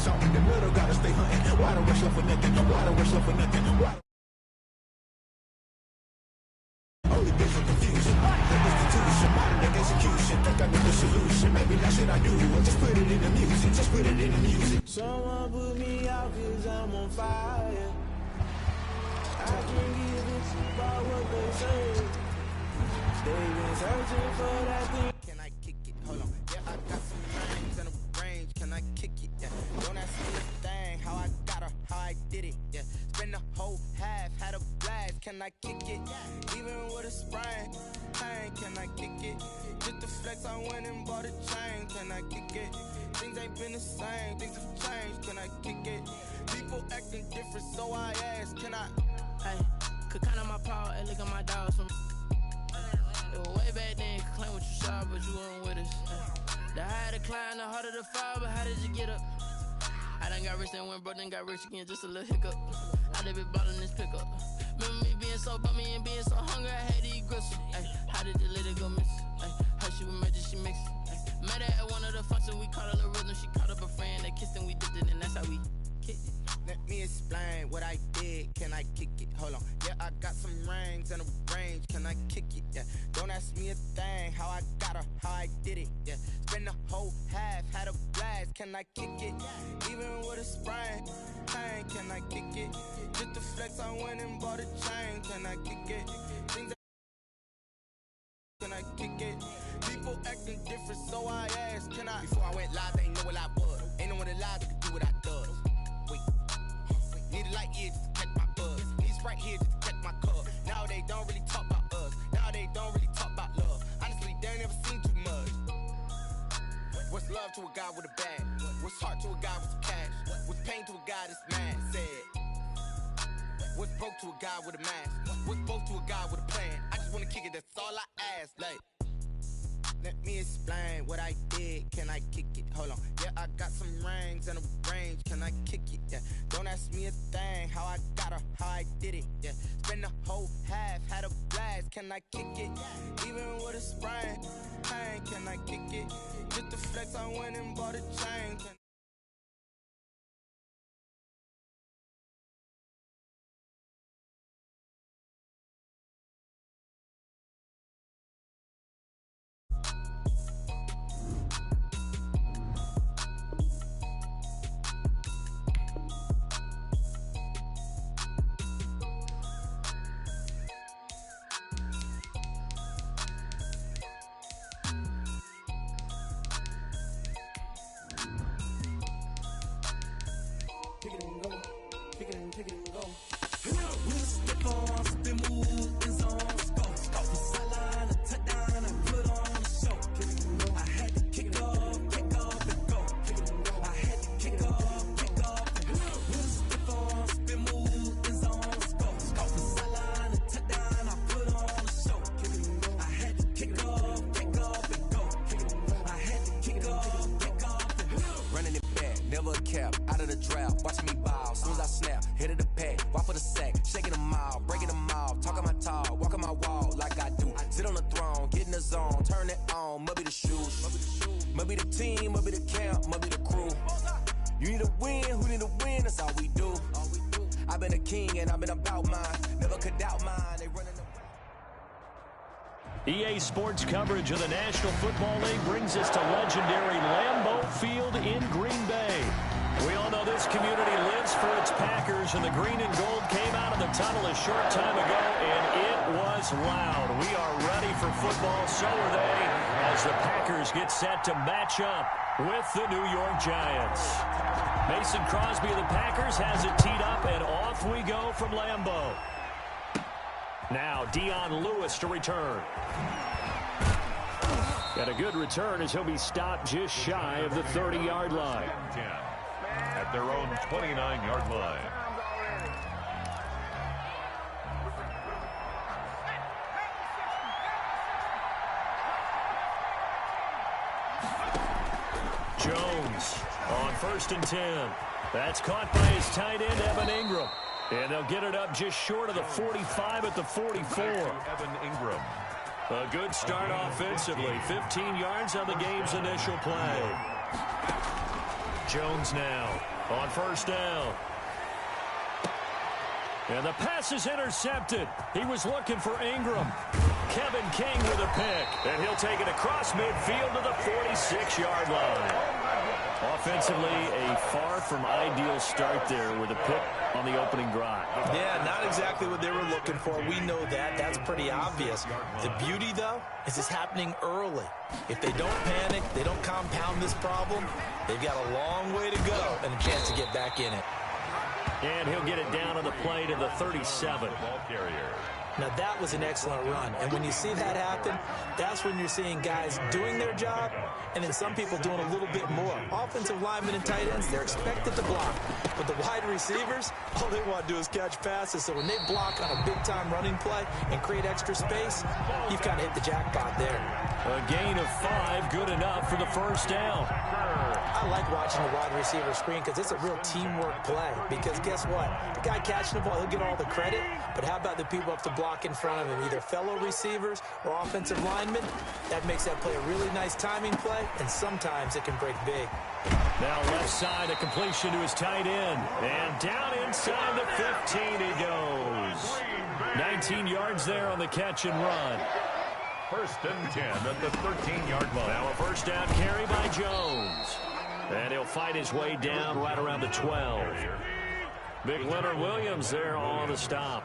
song in the middle, gotta stay hunting. Why the rush up for nothing? Why the rush up for nothing? Why? Only bitch with confusion. The institution, modern execution. Think I know the solution. Maybe that's what I do. Just put it in the music. Just put it in the music. Someone put me out 'cause I'm on fire. I can't give it about what they say. They've been searching for that thing. Can I kick it? Hold on. Yeah, I got some rhymes and a range. Can I kick it? Yeah. Don't ask me a thing. How I got her, how I did it. Yeah. Spend the whole half, had a blast. Can I kick it? Even with a sprain. Pain, can I kick it? Just the flex, I went and bought a chain. Can I kick it? Things ain't been the same. Things have changed. Can I kick it? People acting different, so I ask, can I? Hey, could count on my power and look at my dogs from. It was way back then, could claim what you saw, but you weren't with us. The higher the climb, the harder the fall, but how did you get up? I done got rich and went broke, then got rich again, just a little hiccup. I done been ballin' this pickup. Remember me being so bummy and being so hungry, I had to eat gristle. Ay, how did the lady go miss? Ay, how she was magic, she mixed. Met her at one of the functions, we caught a little rhythm, she caught up a friend, they kissed and we dipped it, and that's how we kicked it. Let me explain what I did. Can I kick it? Hold on. Yeah, I got some rings and a range. Can I kick it? Yeah. Don't ask me a thing. How I got her, how I did it. Yeah. Spend the whole half, had a blast. Can I kick it? Even with a sprain. Pain, can I kick it? Just the flex, I went and bought a chain. Can I kick it? Things can I kick it? People acting different, so I asked, can I? Before I went live, they ain't know what I was. Ain't no one alive that could do what I does. Wait. Need a light here just to catch my buzz. Need Sprite here just to catch my cup. Now they don't really talk about us. Now they don't really talk about love. Honestly, they ain't never seen too much. What's love to a guy with a bag? What's heart to a guy with some cash? What's pain to a guy that's mad? Said. What's broke to a guy with a mask? What's both to a guy with a plan? I just wanna kick it, that's all I ask. Like, let me explain what I did. Can I kick it? Hold on. Yeah, I got some rings and a range. Can I kick it? Yeah. Don't ask me a thing. How I got her, how I did it. Yeah. Spend the whole half, had a blast. Can I kick it? Even with a sprain. Pain, can I kick it? Just the flex, I went and bought a chain. Out of the drought, watching me ball. Soon as I snap, hit of the pack, walk for the sack, shaking them all, breaking them off, talking my talk, walking my wall like I do. Sit on the throne, get in the zone, turn it on, must be the shoes, must be the team, must be the camp, must be the crew. You need a win, who need a win? That's all we do. I've been a king and I've been about mine, never could doubt mine. They running the EA Sports coverage of the National Football League brings us to legendary Lambeau Field in Green Bay. We all know this community lives for its Packers, and the green and gold came out of the tunnel a short time ago, and it was loud. We are ready for football, so are they, as the Packers get set to match up with the New York Giants. Mason Crosby of the Packers has it teed up, and off we go from Lambeau. Now Dion Lewis to return. Got a good return as he'll be stopped just shy of the 30-yard line. At their own 29-yard line. Jones on 1st and 10. That's caught by his tight end, Evan Ingram. And they'll get it up just short of the 45 at the 44. Evan Ingram. A good start offensively. 15 yards on the game's initial play. Jones now on first down. And the pass is intercepted. He was looking for Ingram. Kevin King with a pick. And he'll take it across midfield to the 46-yard line. Offensively, a far from ideal start there with a pick on the opening drive. Yeah, not exactly what they were looking for. We know that. That's pretty obvious. The beauty, though, is it's happening early. If they don't panic, they don't compound this problem, they've got a long way to go and a chance to get back in it. And he'll get it down on the play to the 37. Ball carrier. Now, that was an excellent run. And when you see that happen, that's when you're seeing guys doing their job and then some people doing a little bit more. Offensive linemen and tight ends, they're expected to block. But the wide receivers, all they want to do is catch passes. So when they block on a big-time running play and create extra space, you've kind of hit the jackpot there. A gain of 5, good enough for the first down. I like watching the wide receiver screen because it's a real teamwork play. Because guess what? The guy catching the ball, he'll get all the credit. But how about the people up to block in front of him, either fellow receivers or offensive linemen? That makes that play a really nice timing play, and sometimes it can break big. Now left side, a completion to his tight end. And down inside the 15 he goes. 19 yards there on the catch and run. First and 10 at the 13-yard line. Now a first down carry by Jones. And he'll fight his way down right around the 12. Big Leonard Williams there on the stop.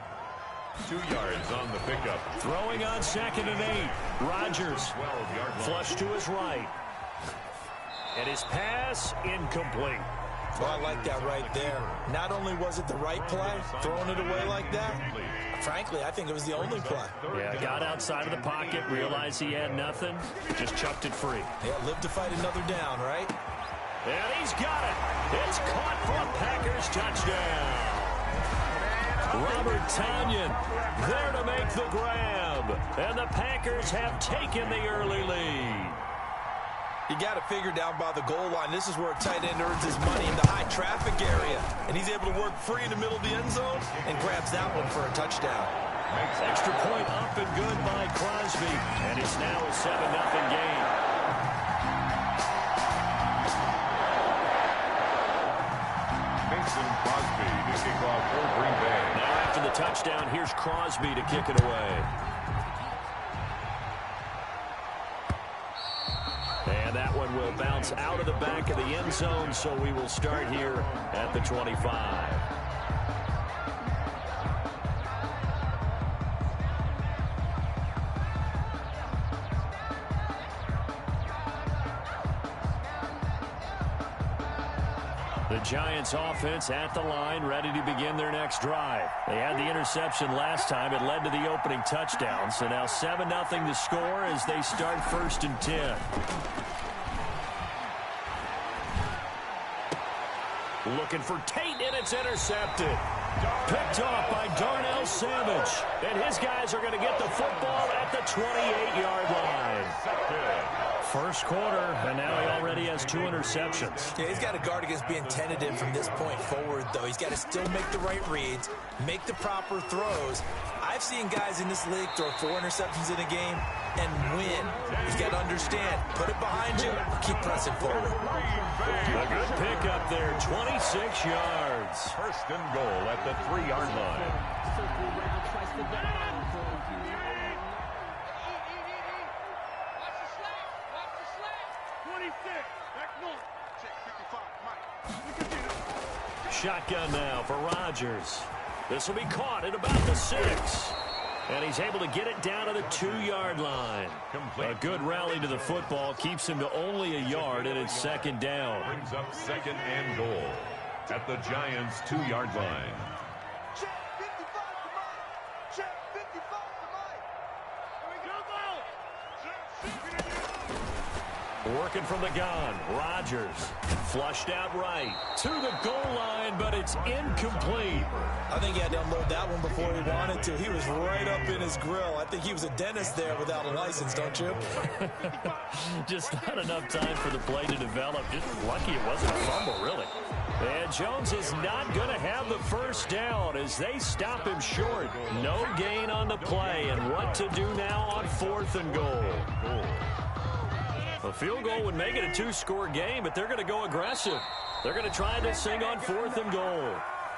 2 yards on the pickup. Throwing on 2nd and 8. Rogers flush to his right. And his pass incomplete. Well, I like that right there. Not only was it the right play, throwing it away like that, frankly, I think it was the only play. Yeah, got outside of the pocket, realized he had nothing, just chucked it free. Yeah, live to fight another down, right? And he's got it. It's caught for a Packers touchdown. Robert Tonyan there to make the grab. And the Packers have taken the early lead. You got to figure down by the goal line. This is where a tight end earns his money in the high traffic area. And he's able to work free in the middle of the end zone and grabs that one for a touchdown. Extra point up and good by Crosby. And it's now a 7-0 game. Mason Crosby to kick off for Green Bay. Now after the touchdown, here's Crosby to kick it away. And that one will bounce out of the back of the end zone, so we will start here at the 25. The Giants offense at the line, ready to begin their next drive. They had the interception last time. It led to the opening touchdown. So now 7-0 to score as they start 1st and 10. Looking for Tate, and it's intercepted. Picked off by Darnell Savage. And his guys are going to get the football at the 28-yard line. First quarter, and now he already has 2 interceptions. Yeah, he's got to guard against being tentative from this point forward, though. He's got to still make the right reads, make the proper throws. I've seen guys in this league throw 4 interceptions in a game and win. He's got to understand, put it behind you, keep pressing forward. A good pickup there, 26 yards. First and goal at the 3-yard line. Shotgun now for Rodgers. This will be caught at about the 6. And he's able to get it down to the 2-yard line. A good rally to the football keeps him to only a yard, and it's 2nd down. Brings up 2nd and goal at the Giants' 2-yard line. Check 55 to Mike. Check 55 to Mike. Here we go. Working from the gun, Rodgers flushed out right to the goal line, but it's incomplete. I think he had to unload that one before he wanted to. He was right up in his grill. I think he was a dentist there without a license, don't you? Just not enough time for the play to develop. Just lucky it wasn't a fumble, really. And Jones is not going to have the first down as they stop him short. No gain on the play, and what to do now on 4th and goal. A field goal would make it a two-score game, but they're going to go aggressive. They're going to try this thing on 4th and goal.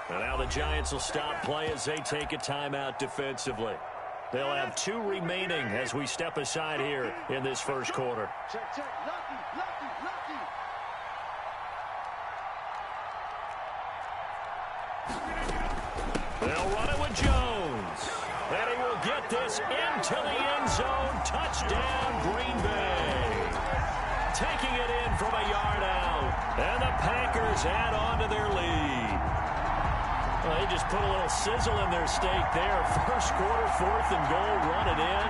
And now the Giants will stop play as they take a timeout defensively. They'll have 2 remaining as we step aside here in this first quarter. Check, check. Lucky. They'll run it with Jones. And he will get this into the end zone. Touchdown, Green Bay. Taking it in from a yard out. And the Packers add on to their lead. Well, they just put a little sizzle in their steak there. First quarter, 4th and goal, run it in.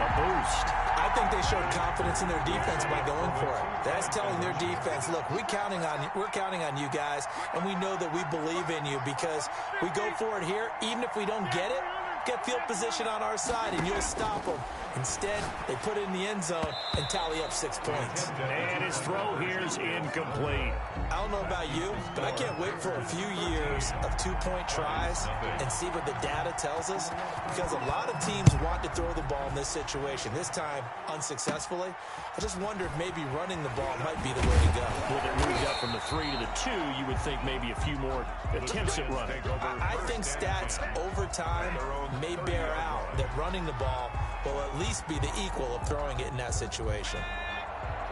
A boost. I think they showed confidence in their defense by going for it. That's telling their defense, look, we're counting on you guys, and we know that we believe in you because we go for it here. Even if we don't get it, get field position on our side, and you'll stop them. Instead, they put it in the end zone and tally up 6 points. And his throw here is incomplete. I don't know about you, but I can't wait for a few years of 2-point tries and see what the data tells us, because a lot of teams want to throw the ball in this situation. This time, unsuccessfully. I just wonder if maybe running the ball might be the way to go. With it moved up from the 3 to the 2, you would think maybe a few more attempts at running. I think stats over time may bear out that running the ball will at least be the equal of throwing it in that situation.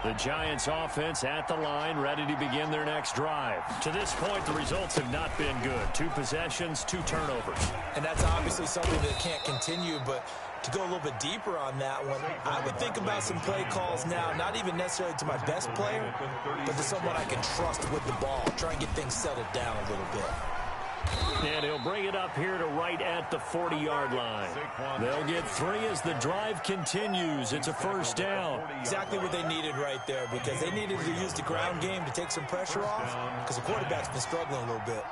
The Giants offense at the line, ready to begin their next drive. To this point, the results have not been good. 2 possessions, 2 turnovers. And that's obviously something that can't continue, but to go a little bit deeper on that one, I would think about some play calls now, not even necessarily to my best player, but to someone I can trust with the ball. Try and get things settled down a little bit. And he'll bring it up here to right at the 40-yard line. They'll get 3 as the drive continues. It's a first down. Exactly what they needed right there, because they needed to use the ground game to take some pressure off, because the quarterback's been struggling a little bit.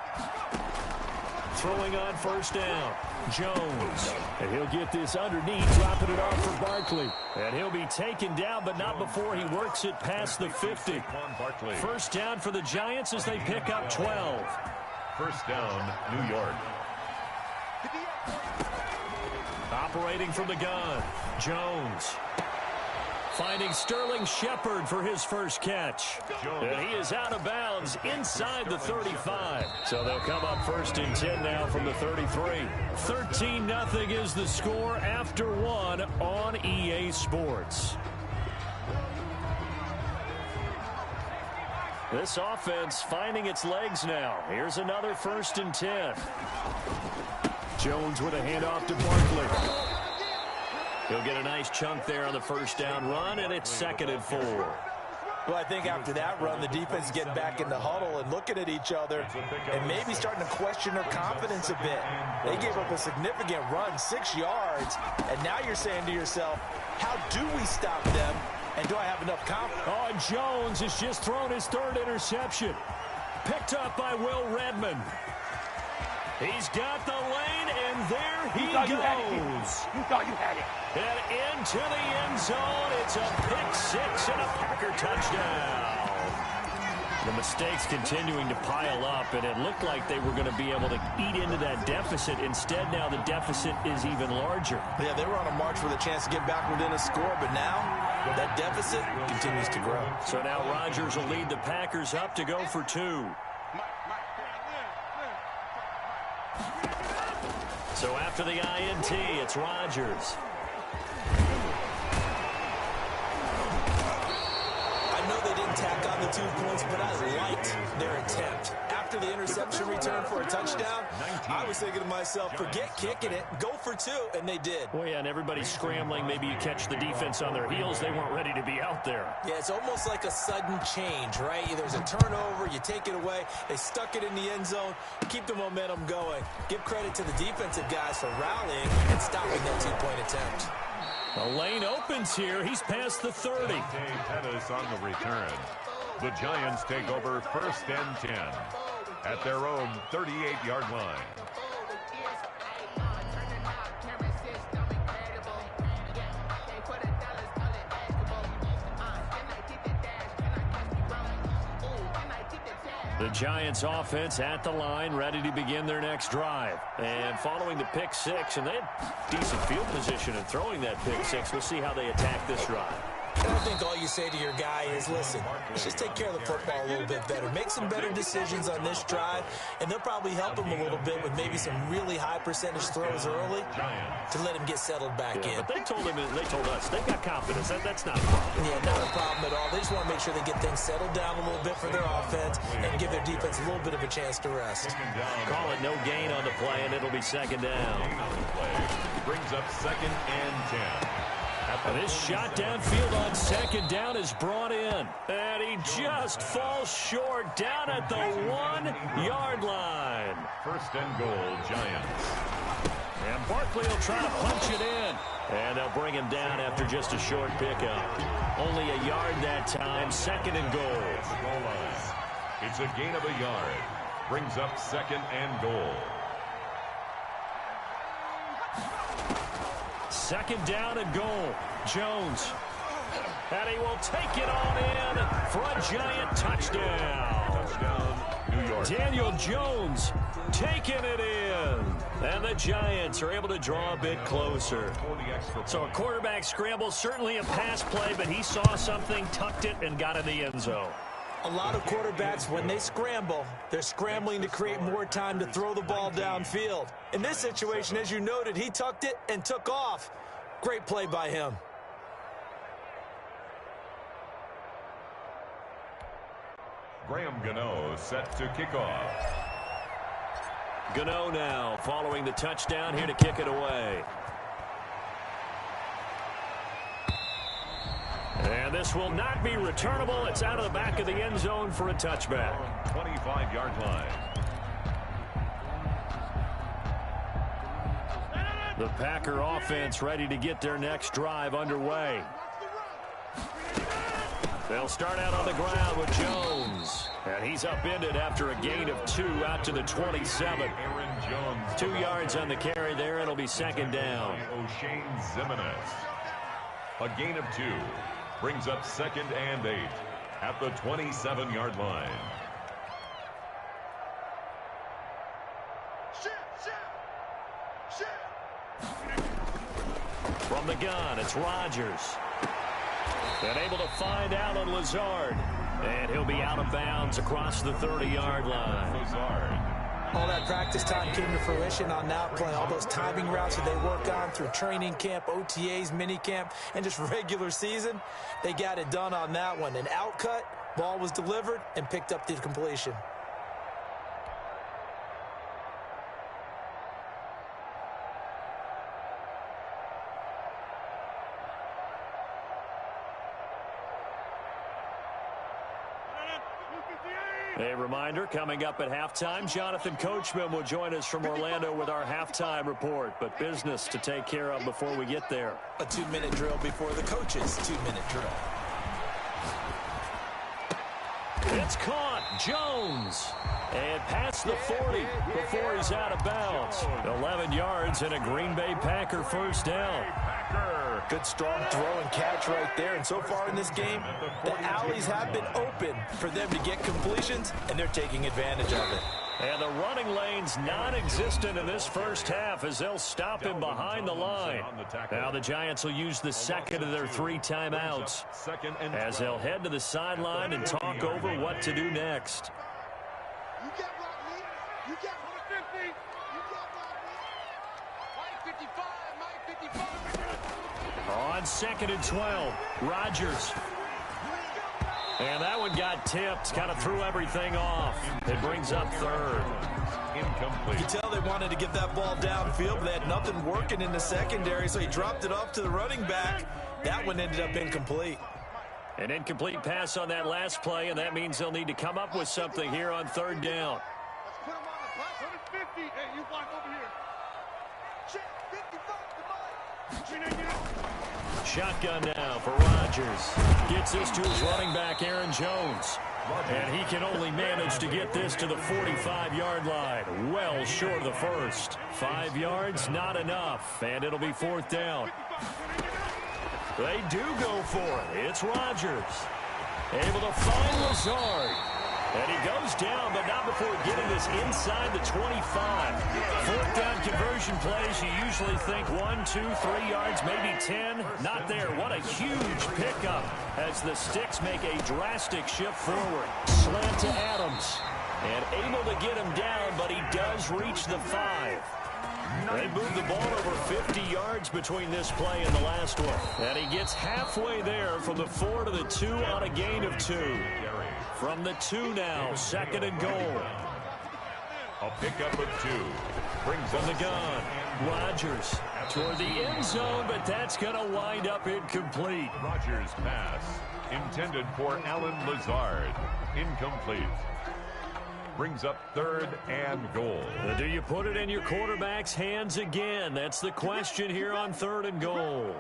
Throwing on first down, Jones. And he'll get this underneath, dropping it off for Barkley. And he'll be taken down, but not before he works it past the 50. First down for the Giants as they pick up 12. First down, New York. Operating from the gun, Jones. Finding Sterling Shepard for his first catch. And he is out of bounds inside the 35. So they'll come up first and 10 now from the 33. 13-0 is the score after 1 on EA Sports. This offense finding its legs now. Here's another first and 10. Jones with a handoff to Barkley. He'll get a nice chunk there on the first down run, and it's 2nd and 4. Well, I think after that run, the defense is getting back in the huddle and looking at each other and maybe starting to question their confidence a bit. They gave up a significant run, 6 yards, and now you're saying to yourself, how do we stop them? And do I have enough confidence? Oh, and Jones has just thrown his 3rd interception. Picked up by Will Redmond. He's got the lane, and there he goes. You thought you had it. And into the end zone. It's a pick 6 and a Packer touchdown. The mistakes continuing to pile up, and it looked like they were going to be able to eat into that deficit. Instead, now the deficit is even larger. Yeah, they were on a march with a chance to get back within a score, but now that deficit continues to grow. So now Rodgers will lead the Packers up to go for 2. So after the INT, it's Rodgers. I know they didn't tack on the 2 points, but I liked their attempt. After the interception return for a touchdown, I was thinking to myself, forget kicking it, go for 2, and they did. Well, yeah, and everybody's scrambling. Maybe you catch the defense on their heels. They weren't ready to be out there. Yeah, it's almost like a sudden change, right? There's a turnover, you take it away, they stuck it in the end zone, keep the momentum going. Give credit to the defensive guys for rallying and stopping that 2-point attempt. The lane opens here. He's past the 30. Pettis on the return. The Giants take over first and 10 at their own 38-yard line. The Giants offense at the line, ready to begin their next drive. And following the pick 6, and they had decent field position in throwing that pick 6. We'll see how they attack this drive. And I think all you say to your guy is, listen, let's just take care of the football a little bit better. Make some better decisions on this drive, and they'll probably help him a little bit with maybe some really high percentage throws early to let him get settled back in. But they told us they've got confidence. That's not a problem. Yeah, not a problem at all. They just want to make sure they get things settled down a little bit for their offense and give their defense a little bit of a chance to rest. Call it no gain on the play, and it'll be second down. Brings up 2nd and 10. And this shot downfield on second down is brought in. And he just falls short down at the 1-yard line. 1st and goal, Giants. And Barkley will try to punch it in. And they'll bring him down after just a short pickup. Only a yard that time, 2nd and goal. It's a gain of a yard. Brings up 2nd and goal. 2nd down and goal. Jones. And he will take it on in for a Giant touchdown. Touchdown, New York. Daniel Jones taking it in. And the Giants are able to draw a bit closer. So a quarterback scramble, certainly a pass play, but he saw something, tucked it, and got in the end zone. A lot of quarterbacks, when they scramble, they're scrambling to create more time to throw the ball downfield. In this situation, as you noted, he tucked it and took off. Great play by him. Graham Gano set to kick off. Gano now following the touchdown here to kick it away. And this will not be returnable. It's out of the back of the end zone for a touchback. 25-yard line. The Packer offense ready to get their next drive underway. They'll start out on the ground with Jones. And he's upended after a gain of 2 out to the 27. Aaron Jones. 2 yards on the carry there. It'll be second down. O'Shane Zimenez. A gain of 2. Brings up 2nd and 8 at the 27-yard line. From the gun, it's Rodgers. And able to find out on Lazard. And he'll be out of bounds across the 30-yard line. Lazard. All that practice time came to fruition on that play. All those timing routes that they work on through training camp, OTAs, minicamp, and just regular season, they got it done on that one. An outcut, ball was delivered, and picked up the completion. A reminder, coming up at halftime, Jonathan Coachman will join us from Orlando with our halftime report. But business to take care of before we get there. A 2-minute drill before the coach's 2-minute drill. It's caught. Jones. And past the 40 before he's out of bounds. 11 yards and a Green Bay Packer first down. Good strong throw and catch right there. And so far in this game, the alleys have been open for them to get completions, and they're taking advantage of it. And the running lane's non-existent in this first half as they'll stop him behind the line. Now the Giants will use the second of their 3 timeouts as they'll head to the sideline and talk over what to do next. You get Rodney. You get 150. You get Rodney. Mike 55. Mike 55. On 2nd and 12, Rodgers. And that one got tipped, kind of threw everything off. It brings up 3rd. Incomplete. You can tell they wanted to get that ball downfield, but they had nothing working in the secondary, so he dropped it off to the running back. That one ended up incomplete. An incomplete pass on that last play, and that means they'll need to come up with something here on 3rd down. Let's put him on the block. 150. Hey, you block over here. Check 55 to Mike. Shotgun now for Rodgers. Gets this to his running back, Aaron Jones. And he can only manage to get this to the 45-yard line. Well short of the first. 5 yards, not enough. And it'll be 4th down. They do go for it. It's Rodgers. Able to find Lazard. And he goes down, but not before getting this inside the 25. Fourth down conversion plays, you usually think 1, 2, 3 yards, maybe 10. Not there. What a huge pickup as the Sticks make a drastic shift forward. Slant to Adams. And able to get him down, but he does reach the 5. They moved the ball over 50 yards between this play and the last one. And he gets halfway there from the 4 to the 2 on a gain of 2. From the 2 now, 2nd and goal. A pickup of 2. Brings from the gun. Rodgers toward the end zone, but that's going to wind up incomplete. Rodgers' pass intended for Alan Lazard. Incomplete. Brings up 3rd and goal. Do you put it in your quarterback's hands again? That's the question here on 3rd and goal.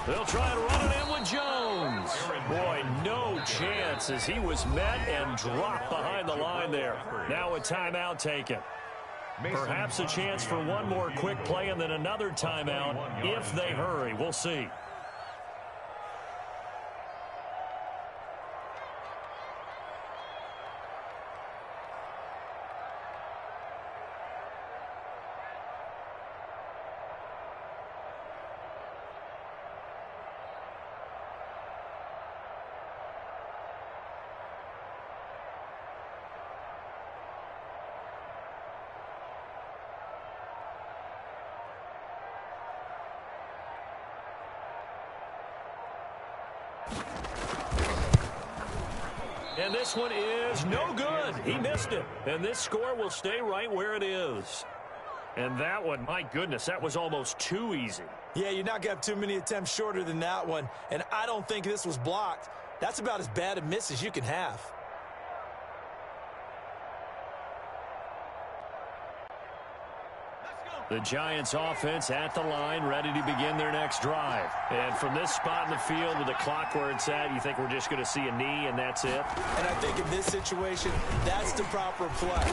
They'll try and run it in with Jones. Boy, no chance as he was met and dropped behind the line there. Now a timeout taken. Perhaps a chance for one more quick play and then another timeout if they hurry. We'll see. And this one is no good. He missed it. And this score will stay right where it is. And that one, my goodness, that was almost too easy. Yeah, you're not going to have too many attempts shorter than that one. And I don't think this was blocked. That's about as bad a miss as you can have. The Giants offense at the line, ready to begin their next drive. And from this spot in the field with the clock where it's at, you think we're just going to see a knee and that's it? And I think in this situation, that's the proper play.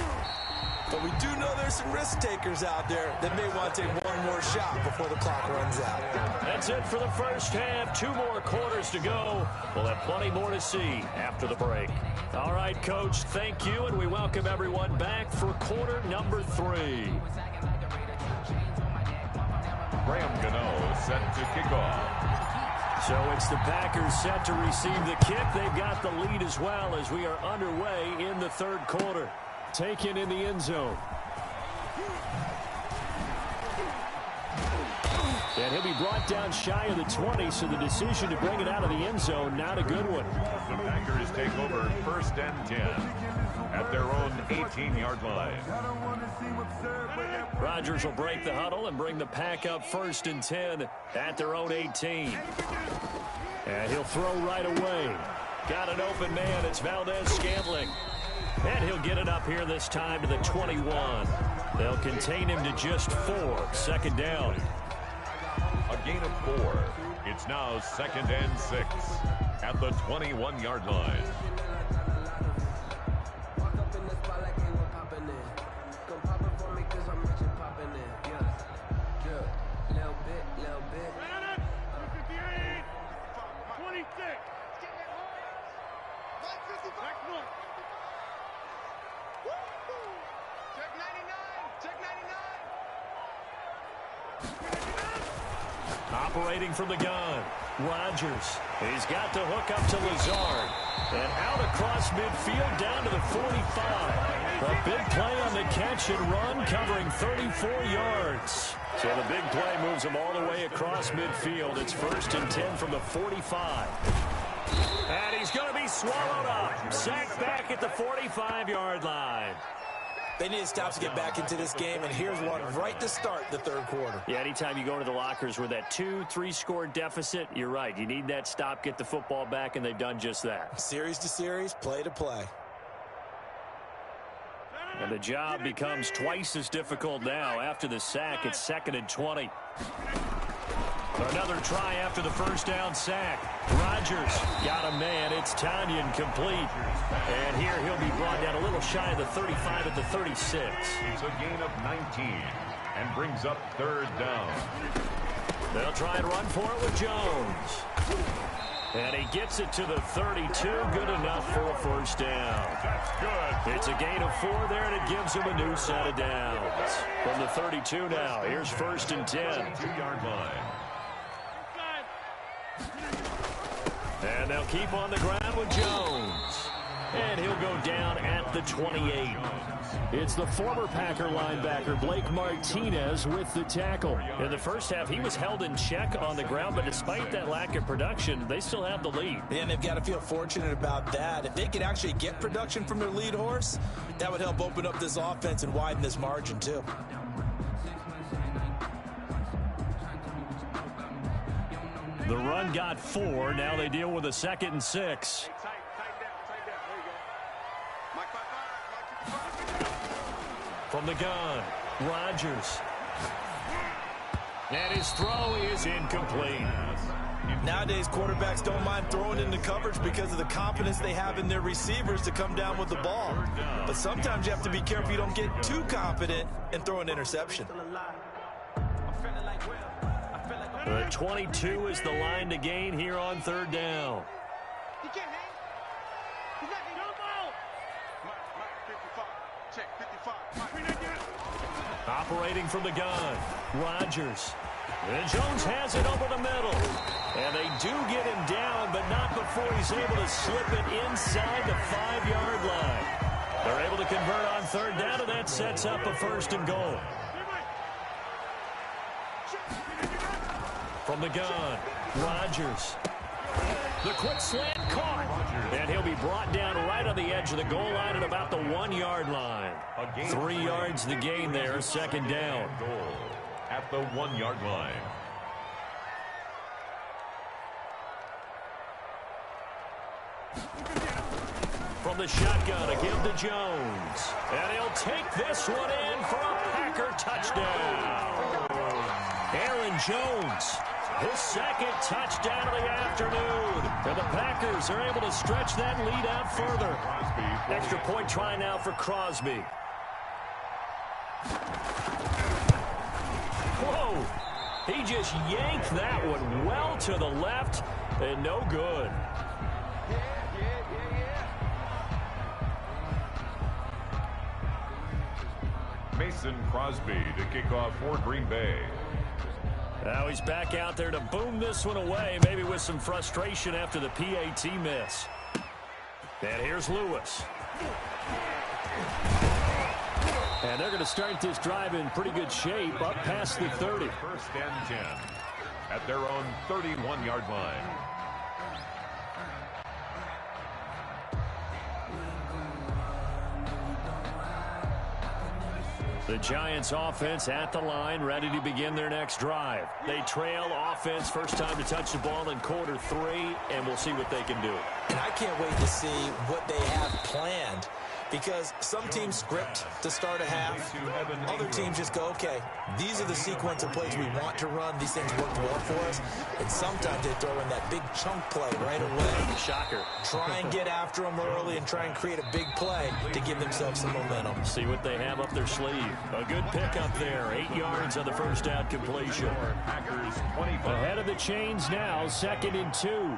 But we do know there's some risk takers out there that may want to take one more shot before the clock runs out. That's it for the first half. 2 more quarters to go. We'll have plenty more to see after the break. All right, Coach, thank you, and we welcome everyone back for quarter number 3. Graham Gano set to kick off. So it's the Packers set to receive the kick. They've got the lead as well as we are underway in the 3rd quarter. Taken in the end zone. And he'll be brought down shy of the 20, so the decision to bring it out of the end zone, not a good one. The Packers take over 1st and 10 at their own 18-yard line. Rodgers will break the huddle and bring the pack up 1st and 10 at their own 18. And he'll throw right away. Got an open man. It's Valdez-Scantling. And he'll get it up here this time to the 21. They'll contain him to just 4. 2nd down. A gain of 4. It's now 2nd and 6 at the 21-yard line. Operating from the gun, Rodgers. He's got the hook up to Lazard. And out across midfield down to the 45. A big play on the catch and run, covering 34 yards. So the big play moves him all the way across midfield. It's 1st and 10 from the 45. And he's going to be swallowed up. Sacked back at the 45-yard line. They need stops to get back into this game, and here's one right to start the 3rd quarter. Yeah, anytime you go into the lockers with that 2-3 score deficit, you're right. You need that stop, get the football back, and they've done just that. Series to series, play to play. And the job becomes twice as difficult now. After the sack, it's 2nd and 20. Another try after the 1st down sack. Rodgers got a man. It's Tanyan complete. And here he'll be brought down a little shy of the 35 at the 36. It's a gain of 19 and brings up 3rd down. They'll try and run for it with Jones. And he gets it to the 32. Good enough for a first down. That's good. It's a gain of 4 there, and it gives him a new set of downs. From the 32 now, here's 1st and 10. 2-yard line. And they'll keep on the ground with Jones. And he'll go down at the 28. It's the former Packer linebacker Blake Martinez with the tackle. In the first half, he was held in check on the ground, but despite that lack of production, they still have the lead. And they've got to feel fortunate about that. If they could actually get production from their lead horse, that would help open up this offense and widen this margin, too. The run got 4. Now they deal with a 2nd and 6. From the gun, Rodgers. And his throw is incomplete. Nowadays, quarterbacks don't mind throwing into coverage because of the confidence they have in their receivers to come down with the ball. But sometimes you have to be careful you don't get too confident and throw an interception. The 22 is the line to gain here on 3rd down. He can't hang. He's not going to go. Check 55. Operating from the gun, Rodgers. And Jones has it over the middle. And they do get him down, but not before he's able to slip it inside the 5-yard line. They're able to convert on 3rd down, and that sets up a 1st and goal. From the gun, Rodgers. The quick slant caught. And he'll be brought down right on the edge of the goal line at about the 1-yard line. 3 yards the gain there, 2nd down. Goal at the 1-yard line. From the shotgun, a give to Jones. And he'll take this one in for a Packer touchdown. Aaron Jones, his 2nd touchdown of the afternoon. And the Packers are able to stretch that lead out further. Extra point try now for Crosby. Whoa! He just yanked that one well to the left and no good. Mason Crosby to kick off for Green Bay. Now he's back out there to boom this one away, maybe with some frustration after the PAT miss. And here's Lewis. And they're going to start this drive in pretty good shape, up past the 30. 1st and 10 at their own 31-yard line. The Giants offense at the line, ready to begin their next drive. They trail offense, first time to touch the ball in quarter 3, and we'll see what they can do. And I can't wait to see what they have planned, because some teams script to start a half. Other teams just go, okay, these are the sequence of plays we want to run. These things work well for us. And sometimes they throw in that big chunk play right away. Shocker. Try and get after them early and try and create a big play to give themselves some momentum. See what they have up their sleeve. A good pickup there. 8 yards on the first down completion. Packers 25. Ahead of the chains now, 2nd and 2.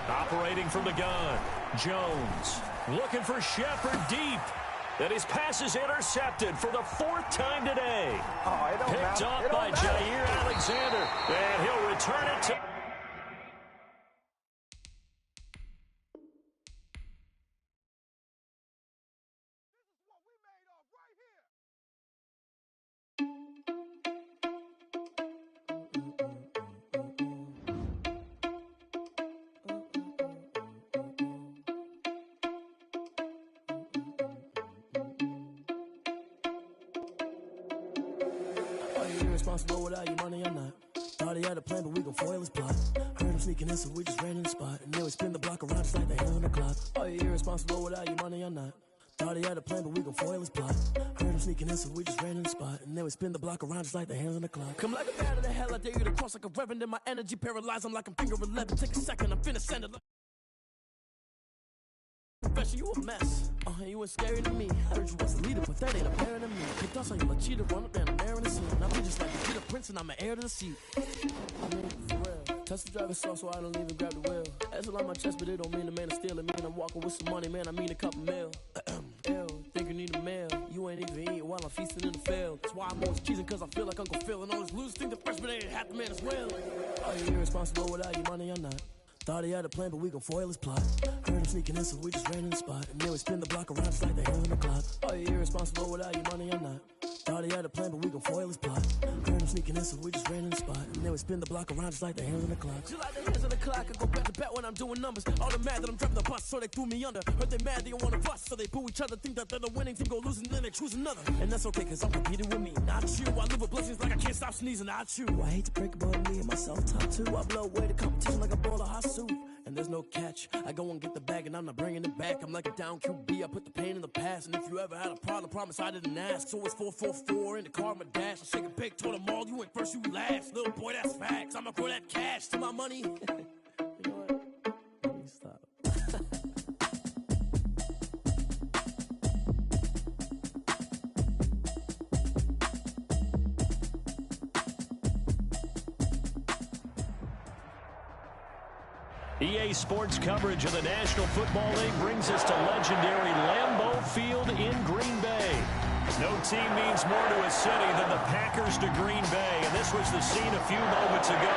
Operating from the gun, Jones looking for Shepard deep. And his pass is intercepted for the 4th time today. Picked off by Jair Alexander. And he'll return it to... Irresponsible without your money or not. Thought he had a plan, but we gon' foil his plot. Heard him sneaking in, so we just ran in the spot. And then we spin the block around just like the hands on the clock. Are you irresponsible without your money or not? Thought he had a plan, but we gon' foil his plot. Heard him sneaking in, so we just ran in the spot. And then we spin the block around just like the hands on the clock. Come like a bat of the hell, I dare you to cross like a reverend. And my energy paralyzed, I'm like I'm finger 11. Take a second, I'm finna send it. Confession, you a mess. You ain't scary to me. I heard you was a leader, but that ain't apparent to me. You thought so you a cheater, run up there and marry the scene. Now we just like Peter Prince and I'm an heir to the seat. I mean, for real. Touch the driver's soft so I don't even grab the wheel. That's a lot on my chest, but it don't mean the man is stealing. Man, I'm walking with some money, man, I mean a couple mil. Ew, think you need a meal. You ain't even eating while I'm feasting in the field. That's why I'm always cheesing, cause I feel like Uncle Phil. And all this losers think the freshman ain't half the man as well. Are you irresponsible without your money or not? Thought he had a plan, but we gon' foil his plot. Heard him sneaking in, so we just ran in the spot. And then we spin the block around just like the hell in the clock. Are you irresponsible without your money or not? Thought he had a plan, but we gon' foil his plot. Heard him sneaking in, so we just ran in the spot. And then we spin the block around just like the hands on the clock. Just like the hands on the clock, I go back to back when I'm doing numbers. All the mad that I'm driving the bus, so they threw me under. Heard they mad, they don't wanna bust, so they boo each other. Think that they're the winning team, go losing, then they choose another. And that's okay, cause I'm competing with me, not you. I live with blessings like I can't stop sneezing, not you. I hate to break about me and my self-talk too. I blow away the competition like a bowl of hot soup. And there's no catch. I go and get the bag and I'm not bringing it back. I'm like a down QB, I put the pain in the past. And if you ever had a problem, promise I didn't ask. So it's 444 in the car, my dash. I shake a big, told them all, you ain't first, you last. Little boy, that's facts. I'ma throw that cash to my money. You know what? Let me stop. EA Sports coverage of the National Football League brings us to legendary Lambeau Field in Green Bay. No team means more to a city than the Packers to Green Bay, and this was the scene a few moments ago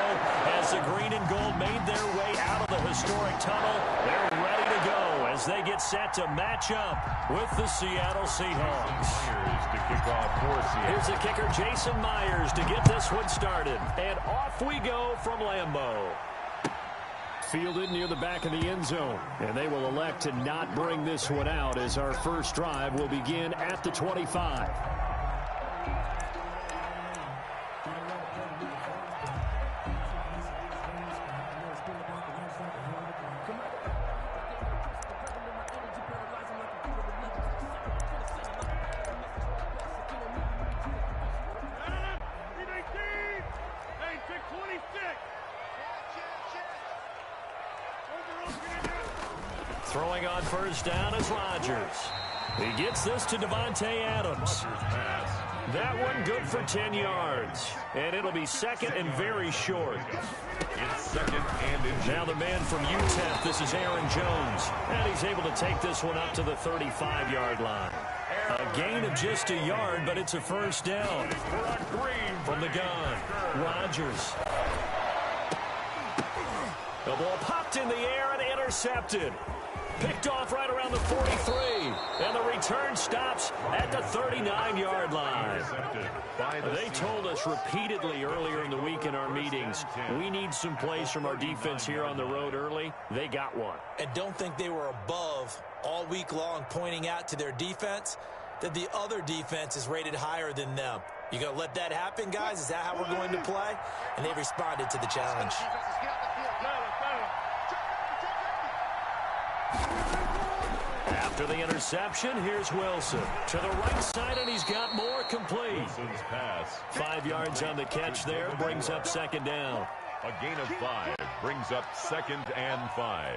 as the green and gold made their way out of the historic tunnel. They're ready to go as they get set to match up with the Seattle Seahawks. Myers to kick off for Seattle. Here's the kicker, Jason Myers, to get this one started. And off we go from Lambeau. Fielded near the back of the end zone. And they will elect to not bring this one out as our first drive will begin at the 25. Throwing on first down is Rodgers. He gets this to Devontae Adams. That one good for 10 yards. And it'll be second and very short. It's second and inches. Now the man from UTEP, this is Aaron Jones. And he's able to take this one up to the 35-yard line. A gain of just a yard, but it's a first down. From the gun, Rodgers. The ball popped in the air and intercepted. Picked off right around the 43. And the return stops at the 39-yard line. They told us repeatedly earlier in the week in our meetings, we need some plays from our defense here on the road early. They got one. And don't think they were above all week long pointing out to their defense that the other defense is rated higher than them. You going to let that happen, guys? Is that how we're going to play? And they responded to the challenge. After the interception, here's Wilson. To the right side, and he's got more complete. Wilson's pass. 5 yards on the catch there, brings up second down. A gain of 5 brings up second and 5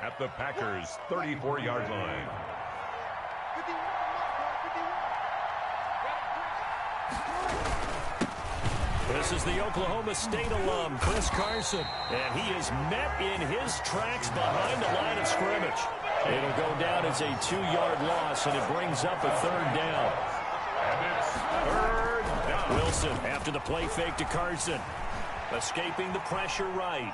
at the Packers' 34-yard line. This is the Oklahoma State alum, Chris Carson. And he is met in his tracks behind the line of scrimmage. It'll go down as a 2-yard loss, and it brings up a third down. And it's third down. Wilson after the play fake to Carson. Escaping the pressure right.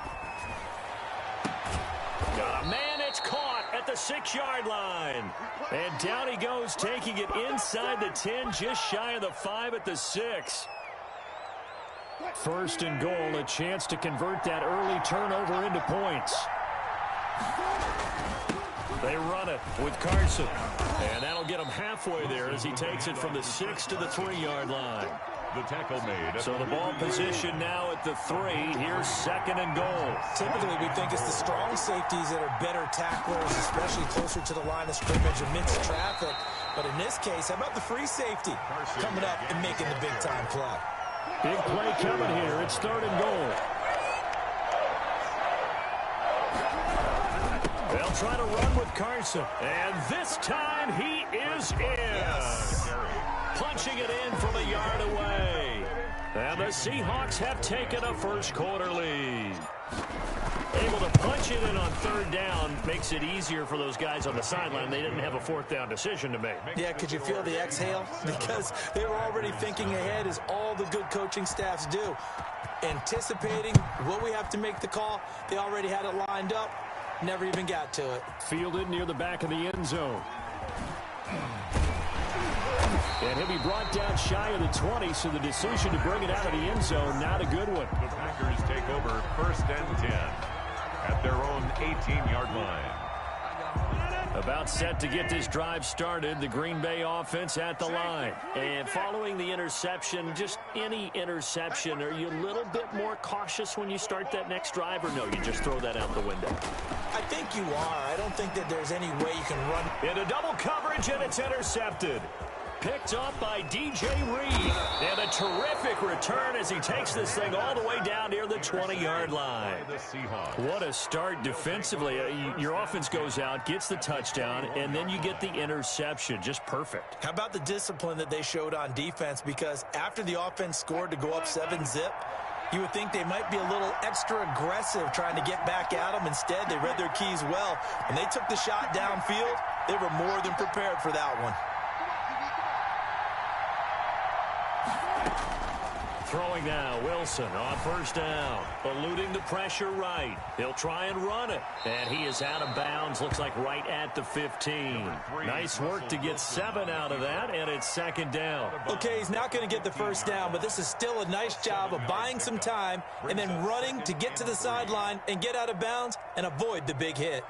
Got a man, it's caught at the 6-yard line. And down he goes, taking it inside the 10, just shy of the 5 at the 6. First and goal, a chance to convert that early turnover into points. They run it with Carson. And that'll get him halfway there as he takes it from the 6 to the 3-yard line. The tackle made. So the ball position now at the 3. Here's second and goal. Typically, we think it's the strong safeties that are better tacklers, especially closer to the line of scrimmage amidst traffic. But in this case, how about the free safety coming up and making the big-time play? Big play coming here. It's third and goal. They'll try to run with Carson. And this time he is in. Yes. Punching it in from a yard away. And the Seahawks have taken a first quarter lead. Able to punch it in on third down makes it easier for those guys on the sideline. They didn't have a fourth down decision to make. Yeah, could you feel the exhale? Because they were already thinking ahead, as all the good coaching staffs do. Anticipating, will we have to make the call? They already had it lined up. Never even got to it. Fielded near the back of the end zone. And he'll be brought down shy of the 20, so the decision to bring it out of the end zone, not a good one. The Packers take over 1st and 10 at their own 18-yard line. About set to get this drive started, the Green Bay offense at the line. And following the interception, just any interception, are you a little bit more cautious when you start that next drive, or no, you just throw that out the window? I think you are. I don't think that there's any way you can run. Into double coverage, and it's intercepted. Picked up by DJ Reed. And a terrific return as he takes this thing all the way down near the 20-yard line. What a start defensively. Your offense goes out, gets the touchdown, and then you get the interception. Just perfect. How about the discipline that they showed on defense? Because after the offense scored to go up 7-zip, you would think they might be a little extra aggressive trying to get back at them. Instead, they read their keys well. When they took the shot downfield, they were more than prepared for that one. Throwing now, Wilson on first down. Eluding the pressure right. He'll try and run it. And he is out of bounds, looks like right at the 15. Nice work to get 7 out of that, and it's 2nd down. Okay, he's not going to get the first down, but this is still a nice job of buying some time and then running to get to the sideline and get out of bounds and avoid the big hit.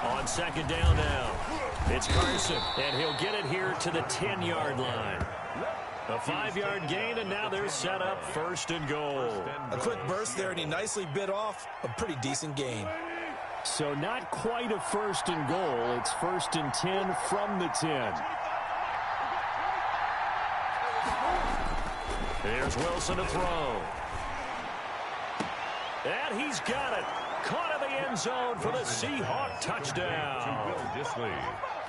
On 2nd down now, it's Carson, and he'll get it here to the 10-yard line. A 5-yard gain, and now they're set up 1st and goal. A quick burst there, and he nicely bit off a pretty decent gain. So not quite a 1st and goal. It's 1st and 10 from the 10. Here's Wilson to throw. And he's got it. Caught in the end zone for the Seahawk touchdown.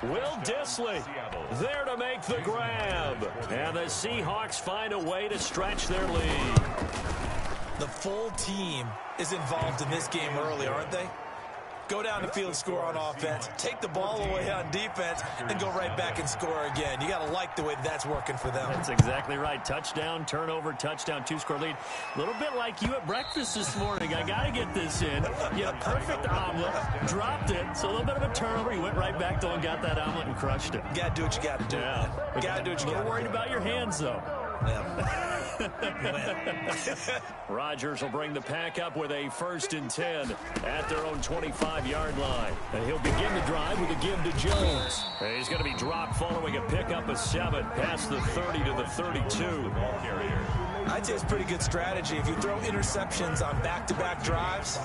Will Dissly there to make the grab. And the Seahawks find a way to stretch their lead. The full team is involved in this game early, aren't they? Go down the field, score on offense, take the ball away on defense, and go right back and score again. You got to like the way that's working for them. That's exactly right. Touchdown, turnover, touchdown, 2-score lead. A little bit like you at breakfast this morning. I got to get this in. You had a perfect omelet, dropped it, so a little bit of a turnover. You went right back though and got that omelet and crushed it. You got to do what you got to do. Yeah. You got to do what you got to do. A little worried about your hands, though. Yeah. Rodgers will bring the pack up with a 1st and 10 at their own 25-yard line. And he'll begin the drive with a give to Jones. And he's going to be dropped following a pickup of 7 past the 30 to the 32. I'd say it's pretty good strategy. If you throw interceptions on back-to-back drives,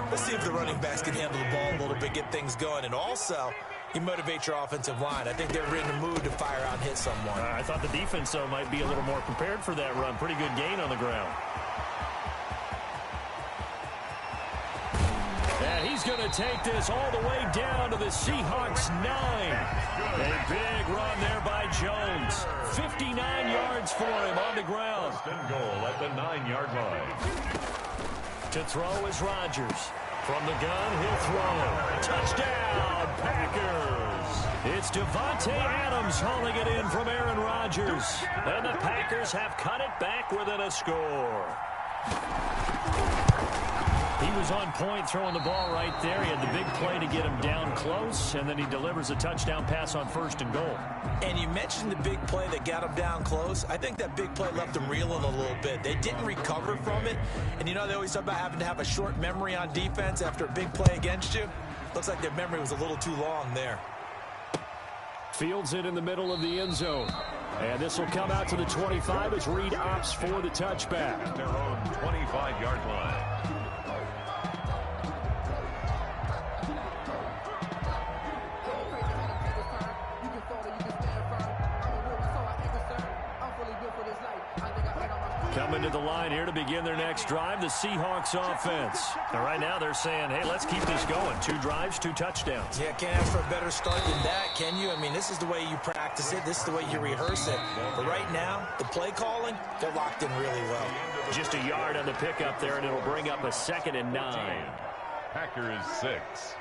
let's see if the running backs can handle the ball a little bit, get things going. And also, you motivate your offensive line. I think they're in the mood to fire out and hit someone. I thought the defense, though, might be a little more prepared for that run. Pretty good gain on the ground. And he's going to take this all the way down to the Seahawks 9. A big run there by Jones. 59 yards for him on the ground. 1st and goal at the 9-yard line. To throw is Rodgers. From the gun, he'll throw. Touchdown, Packers. It's Devontae Adams hauling it in from Aaron Rodgers. And the Packers have cut it back within a score. He was on point throwing the ball right there. He had the big play to get him down close, and then he delivers a touchdown pass on 1st and goal. And you mentioned the big play that got him down close. I think that big play left him reeling a little bit. They didn't recover from it. And you know, they always talk about having to have a short memory on defense after a big play against you. Looks like their memory was a little too long there. Fields it in the middle of the end zone. And this will come out to the 25 as Reed opts for the touchback. Their own 25-yard line. Coming to the line here to begin their next drive, the Seahawks offense. And right now they're saying, hey, let's keep this going. 2 drives, 2 touchdowns. Yeah, can't ask for a better start than that, can you? I mean, this is the way you practice it. This is the way you rehearse it. But right now, the play calling, they're locked in really well. Just a yard on the pickup there, and it'll bring up a 2nd and 9. Packers 6.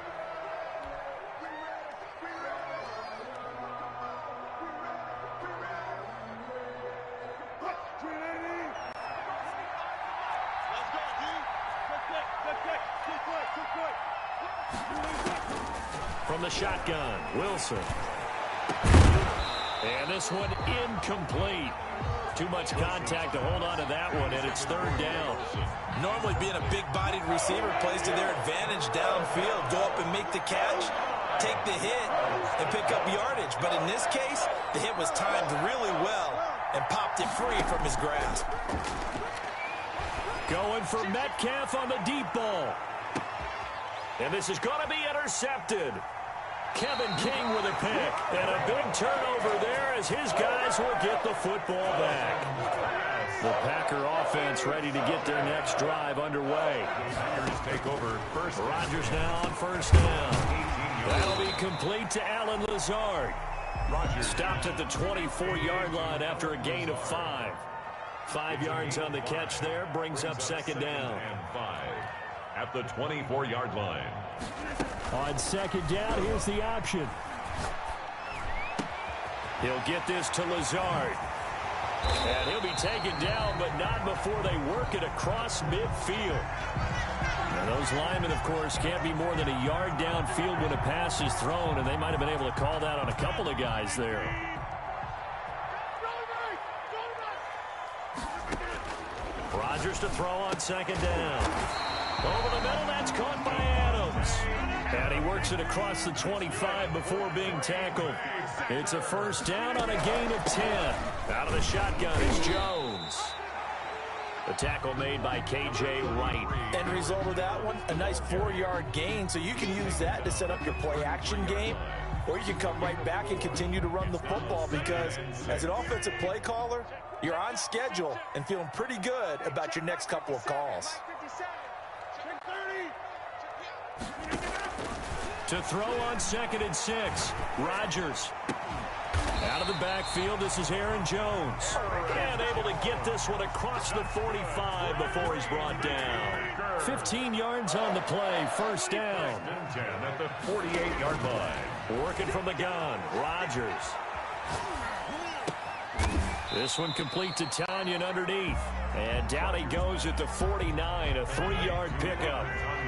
From the shotgun, Wilson. And this one incomplete. Too much contact to hold on to that one, and it's 3rd down. Normally being a big-bodied receiver plays to their advantage downfield. Go up and make the catch, take the hit, and pick up yardage. But in this case, the hit was timed really well and popped it free from his grasp. Going for Metcalf on the deep ball. And this is going to be intercepted. Kevin King with a pick. And a big turnover there as his guys will get the football back. The Packer offense ready to get their next drive underway. Packers take over first. Rodgers now on 1st down. That'll be complete to Alan Lazard. Rodgers stopped at the 24-yard line after a gain of 5. 5 yards on the catch there, brings up 2nd down. And 5 at the 24-yard line. On 2nd down, here's the option. He'll get this to Lazard. And he'll be taken down, but not before they work it across midfield. And those linemen, of course, can't be more than a yard downfield when a pass is thrown, and they might have been able to call that on a couple of guys there. Rodgers to throw on 2nd down. Over the middle, that's caught by Adams. And he works it across the 25 before being tackled. It's a 1st down on a gain of 10. Out of the shotgun is Jones. The tackle made by K.J. Wright. End result of that one, a nice 4-yard gain, so you can use that to set up your play-action game, or you can come right back and continue to run the football because as an offensive play caller, you're on schedule and feeling pretty good about your next couple of calls. To throw on 2nd and 6, Rodgers. Out of the backfield, this is Aaron Jones. And able to get this one across the 45 before he's brought down. 15 yards on the play, 1st down. 10 at the 48-yard line. Working from the gun, Rodgers. This one complete to Tanyan underneath. And down he goes at the 49, a 3-yard pickup.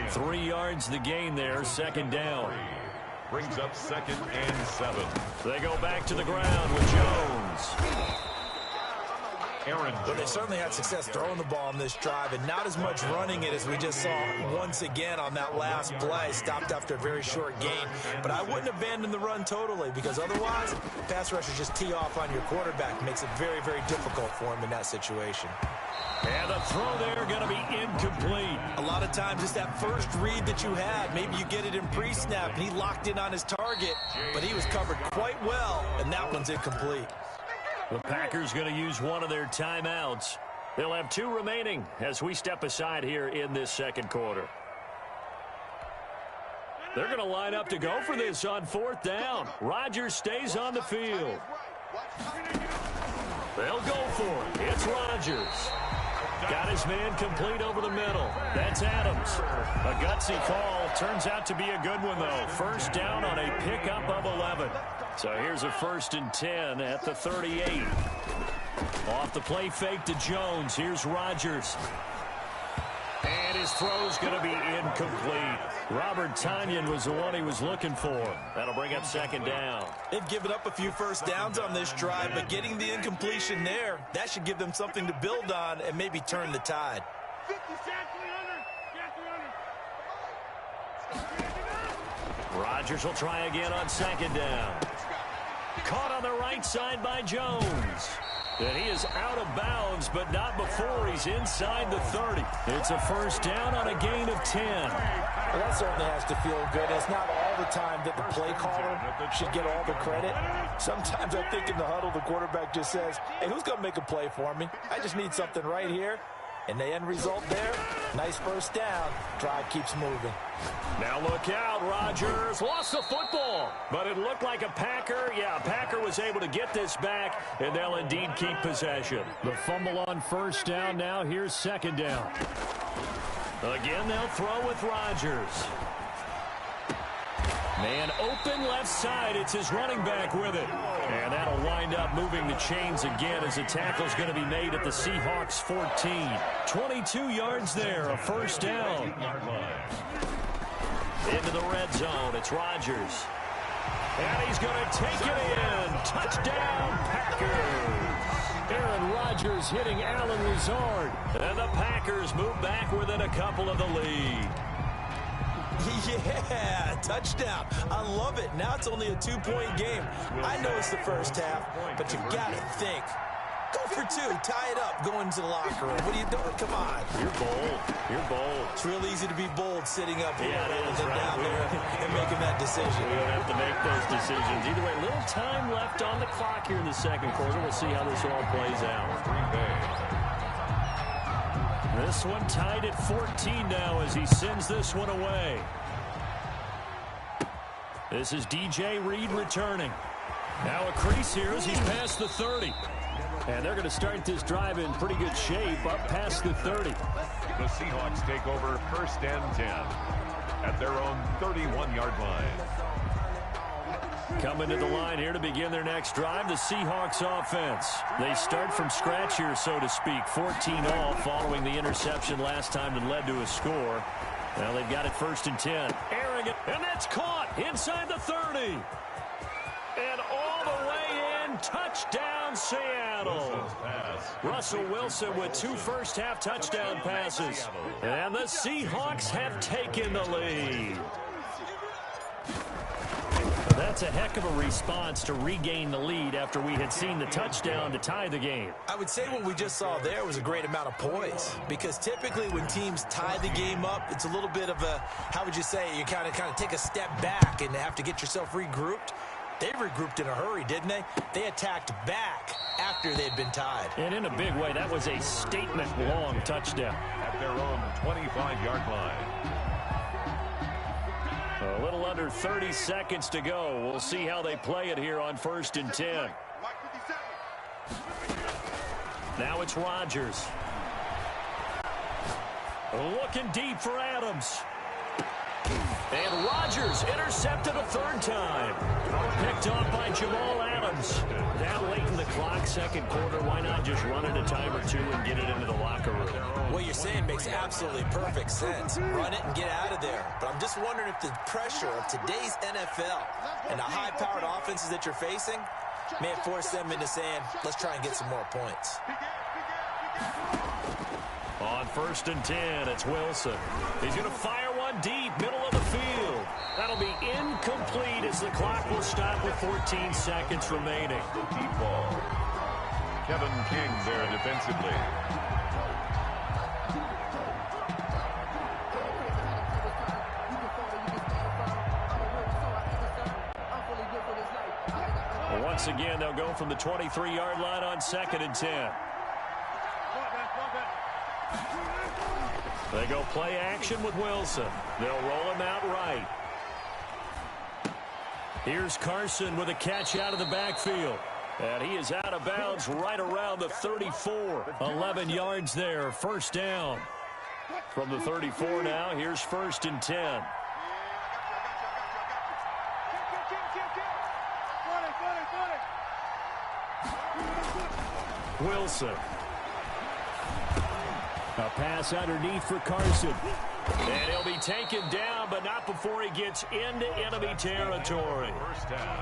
3 yards the gain there, 2nd down. Brings up 2nd and 7. They go back to the ground with Jones. Aaron Jones. Well, they certainly had success throwing the ball on this drive and not as much running it as we just saw once again on that last play. Stopped after a very short gain. But I wouldn't abandon the run totally because otherwise, pass rushers just tee off on your quarterback. Makes it very, very difficult for him in that situation. And the throw there going to be incomplete. A lot of times it's that first read that you had. Maybe you get it in pre-snap and he locked in on his target, but he was covered quite well, and that one's incomplete. The Packers going to use one of their timeouts. They'll have 2 remaining as we step aside here in this 2nd quarter. They're going to line up to go for this on 4th down. Rodgers stays on the field. They'll go for it. It's Rodgers. Got his man complete over the middle. That's Adams. A gutsy call. Turns out to be a good one, though. 1st down on a pickup of 11. So here's a 1st and 10 at the 38. Off the play fake to Jones. Here's Rodgers. And his throw's going to be incomplete. Robert Tanyan was the one he was looking for. That'll bring up 2nd down. They've given up a few 1st downs on this drive, but getting the incompletion there, that should give them something to build on and maybe turn the tide. 50, 300. Rodgers will try again on 2nd down. Caught on the right side by Jones. And he is out of bounds, but not before he's inside the 30. It's a 1st down on a gain of 10. Well, that certainly has to feel good. It's not all the time that the play caller should get all the credit, Sometimes I think in the huddle, the quarterback just says, hey, who's going to make a play for me? I just need something right here. And the end result there, nice first down. Drive keeps moving. Now look out, Rodgers lost the football, but it looked like a Packer. Yeah, a Packer was able to get this back, and they'll indeed keep possession. The fumble on first down. Now here's second down. Again, they'll throw with Rodgers. Man open left side. It's his running back with it. And that'll wind up moving the chains again as the tackle's going to be made at the Seahawks 14. 22 yards there, a first down. Into the red zone. It's Rodgers. And he's going to take it in. Touchdown, Packers. Aaron Rodgers hitting Allen Lazard. And the Packers move back within a couple of the lead. Yeah, touchdown. I love it. Now it's only a 2-point game. I know it's the first half, but you got to think. Go for two. Tie it up. Go into the locker room. What are you doing? Come on. You're bold. You're bold. It's real easy to be bold sitting up here rather than right. down there and making that decision. We don't have to make those decisions. Either way, a little time left on the clock here in the second quarter. We'll see how this all plays out. This one tied at 14 now as he sends this one away. This is DJ Reed returning. Now a crease here as he's past the 30. And they're going to start this drive in pretty good shape up past the 30. The Seahawks take over first and 10 at their own 31-yard line. Coming to the line here to begin their next drive, the Seahawks offense. They start from scratch here, so to speak. 14 all following the interception last time that led to a score. Now they've got it first and 10. Airing it, and that's caught inside the 30. And all the way in, touchdown Seattle. Russell Wilson with 2 first-half touchdown passes. And the Seahawks have taken the lead. That's a heck of a response to regain the lead after we had seen the touchdown to tie the game. I would say what we just saw there was a great amount of poise, because typically when teams tie the game up, it's a little bit of a, how would you say, you kind of take a step back and have to get yourself regrouped. They regrouped in a hurry, didn't they? They attacked back after they'd been tied. And in a big way, that was a statement-long touchdown. At their own 25-yard line. A little under 30 seconds to go. We'll see how they play it here on first and 10. Now it's Rodgers. Looking deep for Adams. And Rodgers intercepted a third time. Picked off by Jamal Adams. Down late in the clock, second quarter. Why not just run it a time or two and get it into the locker room? What you're saying makes absolutely perfect sense. Run it and get out of there. But I'm just wondering if the pressure of today's NFL and the high-powered offenses that you're facing may have forced them into saying, let's try and get some more points. On first and 10, it's Wilson. He's going to fire one deep, middle of the field. That'll be incomplete as the clock will stop with 14 seconds remaining. Deep ball. Kevin King there defensively. Once again, they'll go from the 23-yard line on second and 10. They go play action with Wilson. They'll roll him out right. Here's Carson with a catch out of the backfield. And he is out of bounds right around the 34. 11 yards there, first down. From the 34 now, here's first and 10. Wilson. A pass underneath for Carson. And he'll be taken down, but not before he gets into enemy territory.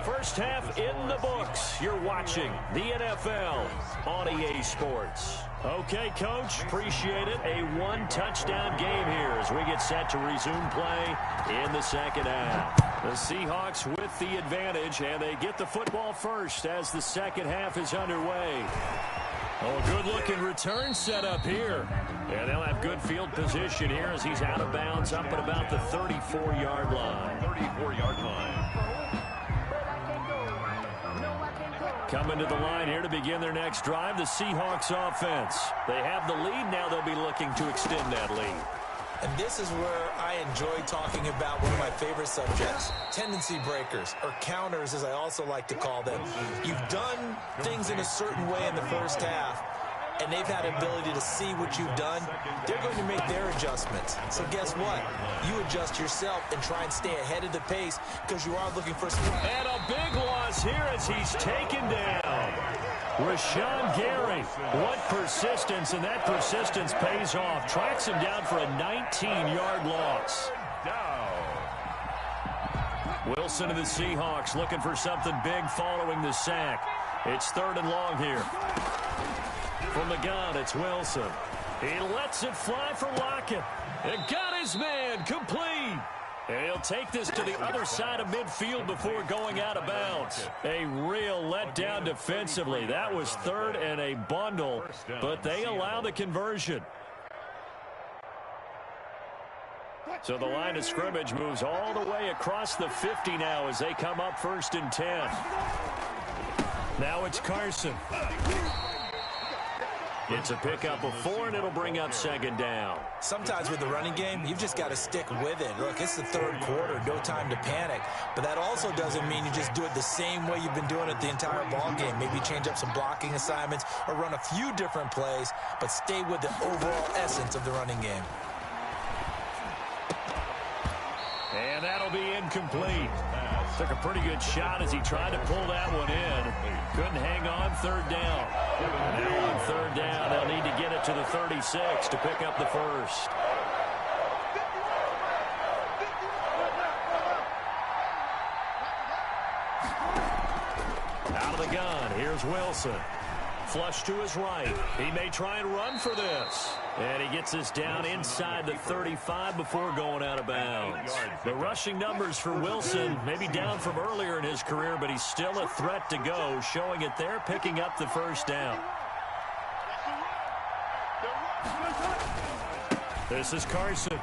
First half in the books. You're watching the NFL on EA Sports. Okay, Coach, appreciate it. A one-touchdown game here as we get set to resume play in the second half. The Seahawks with the advantage, and they get the football first as the second half is underway. Oh, good-looking return set up here. And they'll have good field position here as he's out of bounds up at about the 34-yard line. 34-yard line. Coming to the line here to begin their next drive, the Seahawks offense. They have the lead. Now they'll be looking to extend that lead. And this is where I enjoy talking about one of my favorite subjects, tendency breakers, or counters as I also like to call them. You've done things in a certain way in the first half, and they've had ability to see what you've done. They're going to make their adjustments. So guess what? You adjust yourself and try and stay ahead of the pace because you are looking for some. And a big loss here as he's taken down. Rashawn Gary, what persistence, and that persistence pays off. Tracks him down for a 19-yard loss. Wilson and the Seahawks looking for something big following the sack. It's 3rd and long here. From the gun, it's Wilson. He lets it fly for Lockett. And got his man complete. And he'll take this to the other side of midfield before going out of bounds. A real letdown defensively. That was 3rd and a bundle, but they allow the conversion. So the line of scrimmage moves all the way across the 50 now as they come up 1st and 10. Now it's Carson. It's a pickup of 4, and it'll bring up 2nd down. Sometimes with the running game, you've just got to stick with it. Look, it's the 3rd quarter, no time to panic. But that also doesn't mean you just do it the same way you've been doing it the entire ball game. Maybe change up some blocking assignments or run a few different plays, but stay with the overall essence of the running game. And that'll be incomplete. Took a pretty good shot as he tried to pull that one in. Couldn't hang on, 3rd down. And now on 3rd down, they'll need to get it to the 36 to pick up the first. Out of the gun, here's Wilson. Flush to his right. He may try and run for this. And he gets this down inside the 35 before going out of bounds. The rushing numbers for Wilson may be down from earlier in his career, but he's still a threat to go, showing it there, picking up the first down. This is Carson.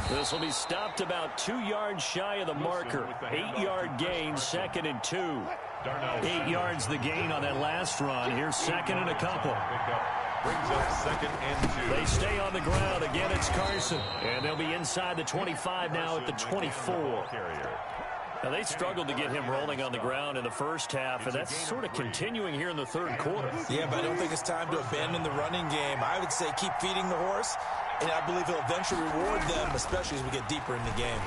This will be stopped about 2 yards shy of the marker. 8-yard gain, 2nd and 2. 8 yards the gain on that last run. Here's 2nd and a couple. Brings up 2nd and 2. They stay on the ground. Again, it's Carson. And they'll be inside the 25 now at the 24. Now, they struggled to get him rolling on the ground in the first half, and that's sort of continuing here in the 3rd quarter. Yeah, but I don't think it's time to abandon the running game. I would say keep feeding the horse, and I believe he'll eventually reward them, especially as we get deeper in the game.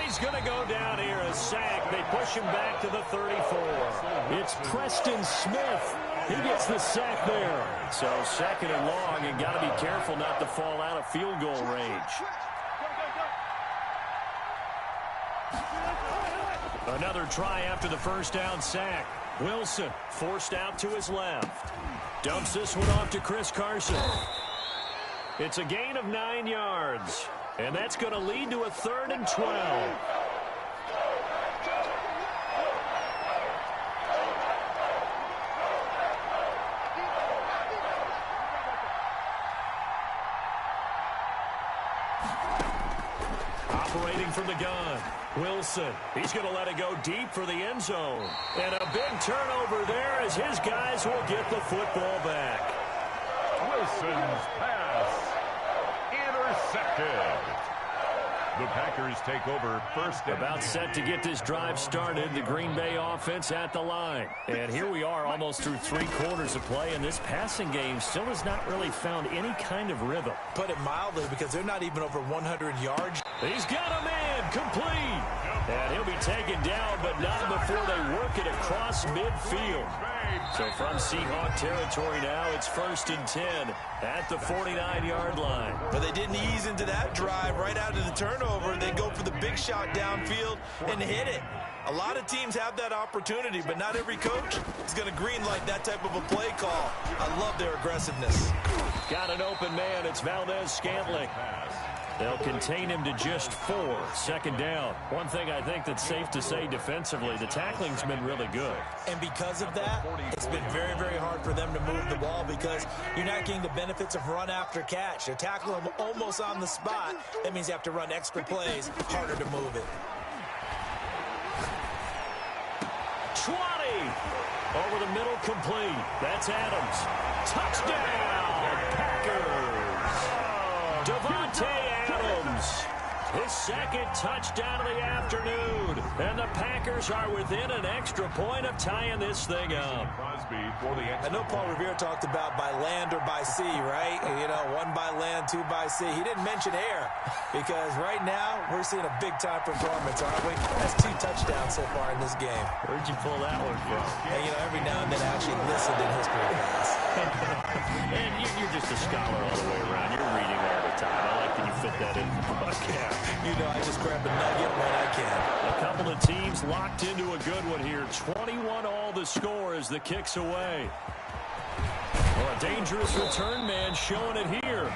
He's going to go down here, a sack. They push him back to the 34. It's Preston Smith. He gets the sack there. So 2nd and long, and got to be careful not to fall out of field goal range. Another try after the first down sack. Wilson forced out to his left. Dumps this one off to Chris Carson. It's a gain of 9 yards. And that's going to lead to a 3rd and 12. Operating from the gun, Wilson. He's going to let it go deep for the end zone. And a big turnover there as his guys will get the football back. Wilson's pass intercepted. The Packers take over 1st and About set to get this drive started. The Green Bay offense at the line. And here we are almost through 3 quarters of play, and this passing game still has not really found any kind of rhythm. Put it mildly, because they're not even over 100 yards. He's got a man complete. And he'll be taken down, but not before they work it across midfield. So from Seahawk territory now, it's 1st and 10 at the 49-yard line. But they didn't ease into that drive right out of the turnover. They go for the big shot downfield and hit it. A lot of teams have that opportunity, but not every coach is going to greenlight that type of a play call. I love their aggressiveness. Got an open man. It's Valdez Scantling. They'll contain him to just 4. Second down. One thing I think that's safe to say defensively, the tackling's been really good. And because of that, it's been very, very hard for them to move the ball because you're not getting the benefits of run after catch. They're tackling them almost on the spot. That means you have to run extra plays, harder to move it. 20. Over the middle, complete. That's Adams. Touchdown, Packers. Devontae Adams. His second touchdown of the afternoon. And the Packers are within an extra point of tying this thing up. I know Paul Revere talked about by land or by sea, right? You know, 1 by land, 2 by sea. He didn't mention air because right now we're seeing a big-time performance, aren't we? That's 2 touchdowns so far in this game. Where'd you pull that one from? And, you know, every now and then I actually listened in history class. And you're just a scholar all the way around. You're reading all the time. I like that you fit that in the broadcast. You know, I just grab a nugget when I can. A couple of teams locked into a good one here. 21 all the score as the kick's away. Well, a dangerous return man showing it here.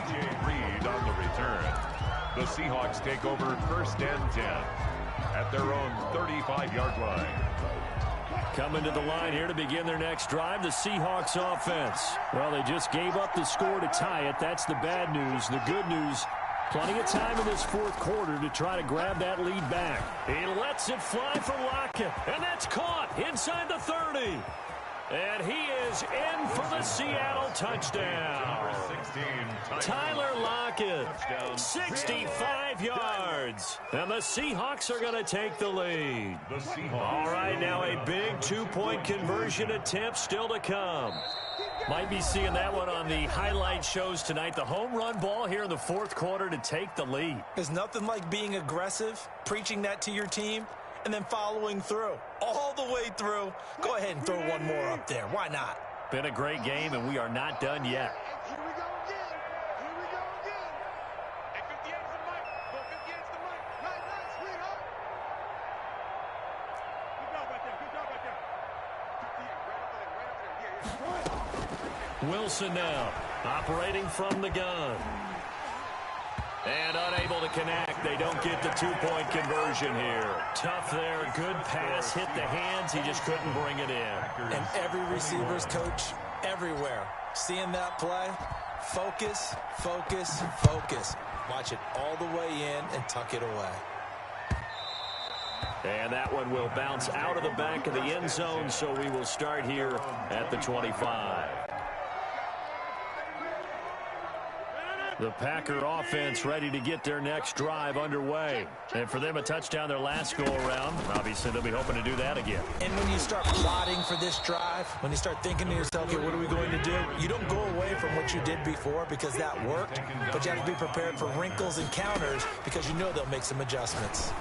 Reed on the return. The Seahawks take over 1st and 10 at their own 35-yard line. Coming to the line here to begin their next drive, the Seahawks offense. Well, they just gave up the score to tie it. That's the bad news. The good news, plenty of time in this 4th quarter to try to grab that lead back. He lets it fly for Lockett, and that's caught inside the 30. And he is in for the Seattle touchdown. 16, Tyler Lockett, 65 yards. And the Seahawks are going to take the lead. All right, now a big 2-point conversion attempt still to come. Might be seeing that one on the highlight shows tonight. The home run ball here in the 4th quarter to take the lead. There's nothing like being aggressive, preaching that to your team, and then following through. All the way through. Go ahead and throw one more up there. Why not? Been a great game, and we are not done yet. Here we go again. Here we go again. Hey, 58 is the mic. Go 58 is the mic. Nice, sweetheart. Good job right there. Good job right there. 58, right over there. Yeah. Wilson now, operating from the gun. And unable to connect. They don't get the 2-point conversion here. Tough there. Good pass. Hit the hands. He just couldn't bring it in. And every receiver's coach everywhere. Seeing that play, focus, focus, focus. Watch it all the way in and tuck it away. And that one will bounce out of the back of the end zone, so we will start here at the 25. The Packer offense ready to get their next drive underway. And for them, a touchdown their last go-around. Obviously, they'll be hoping to do that again. And when you start plotting for this drive, when you start thinking to yourself, okay, what are we going to do? You don't go away from what you did before because that worked, but you have to be prepared for wrinkles and counters because you know they'll make some adjustments.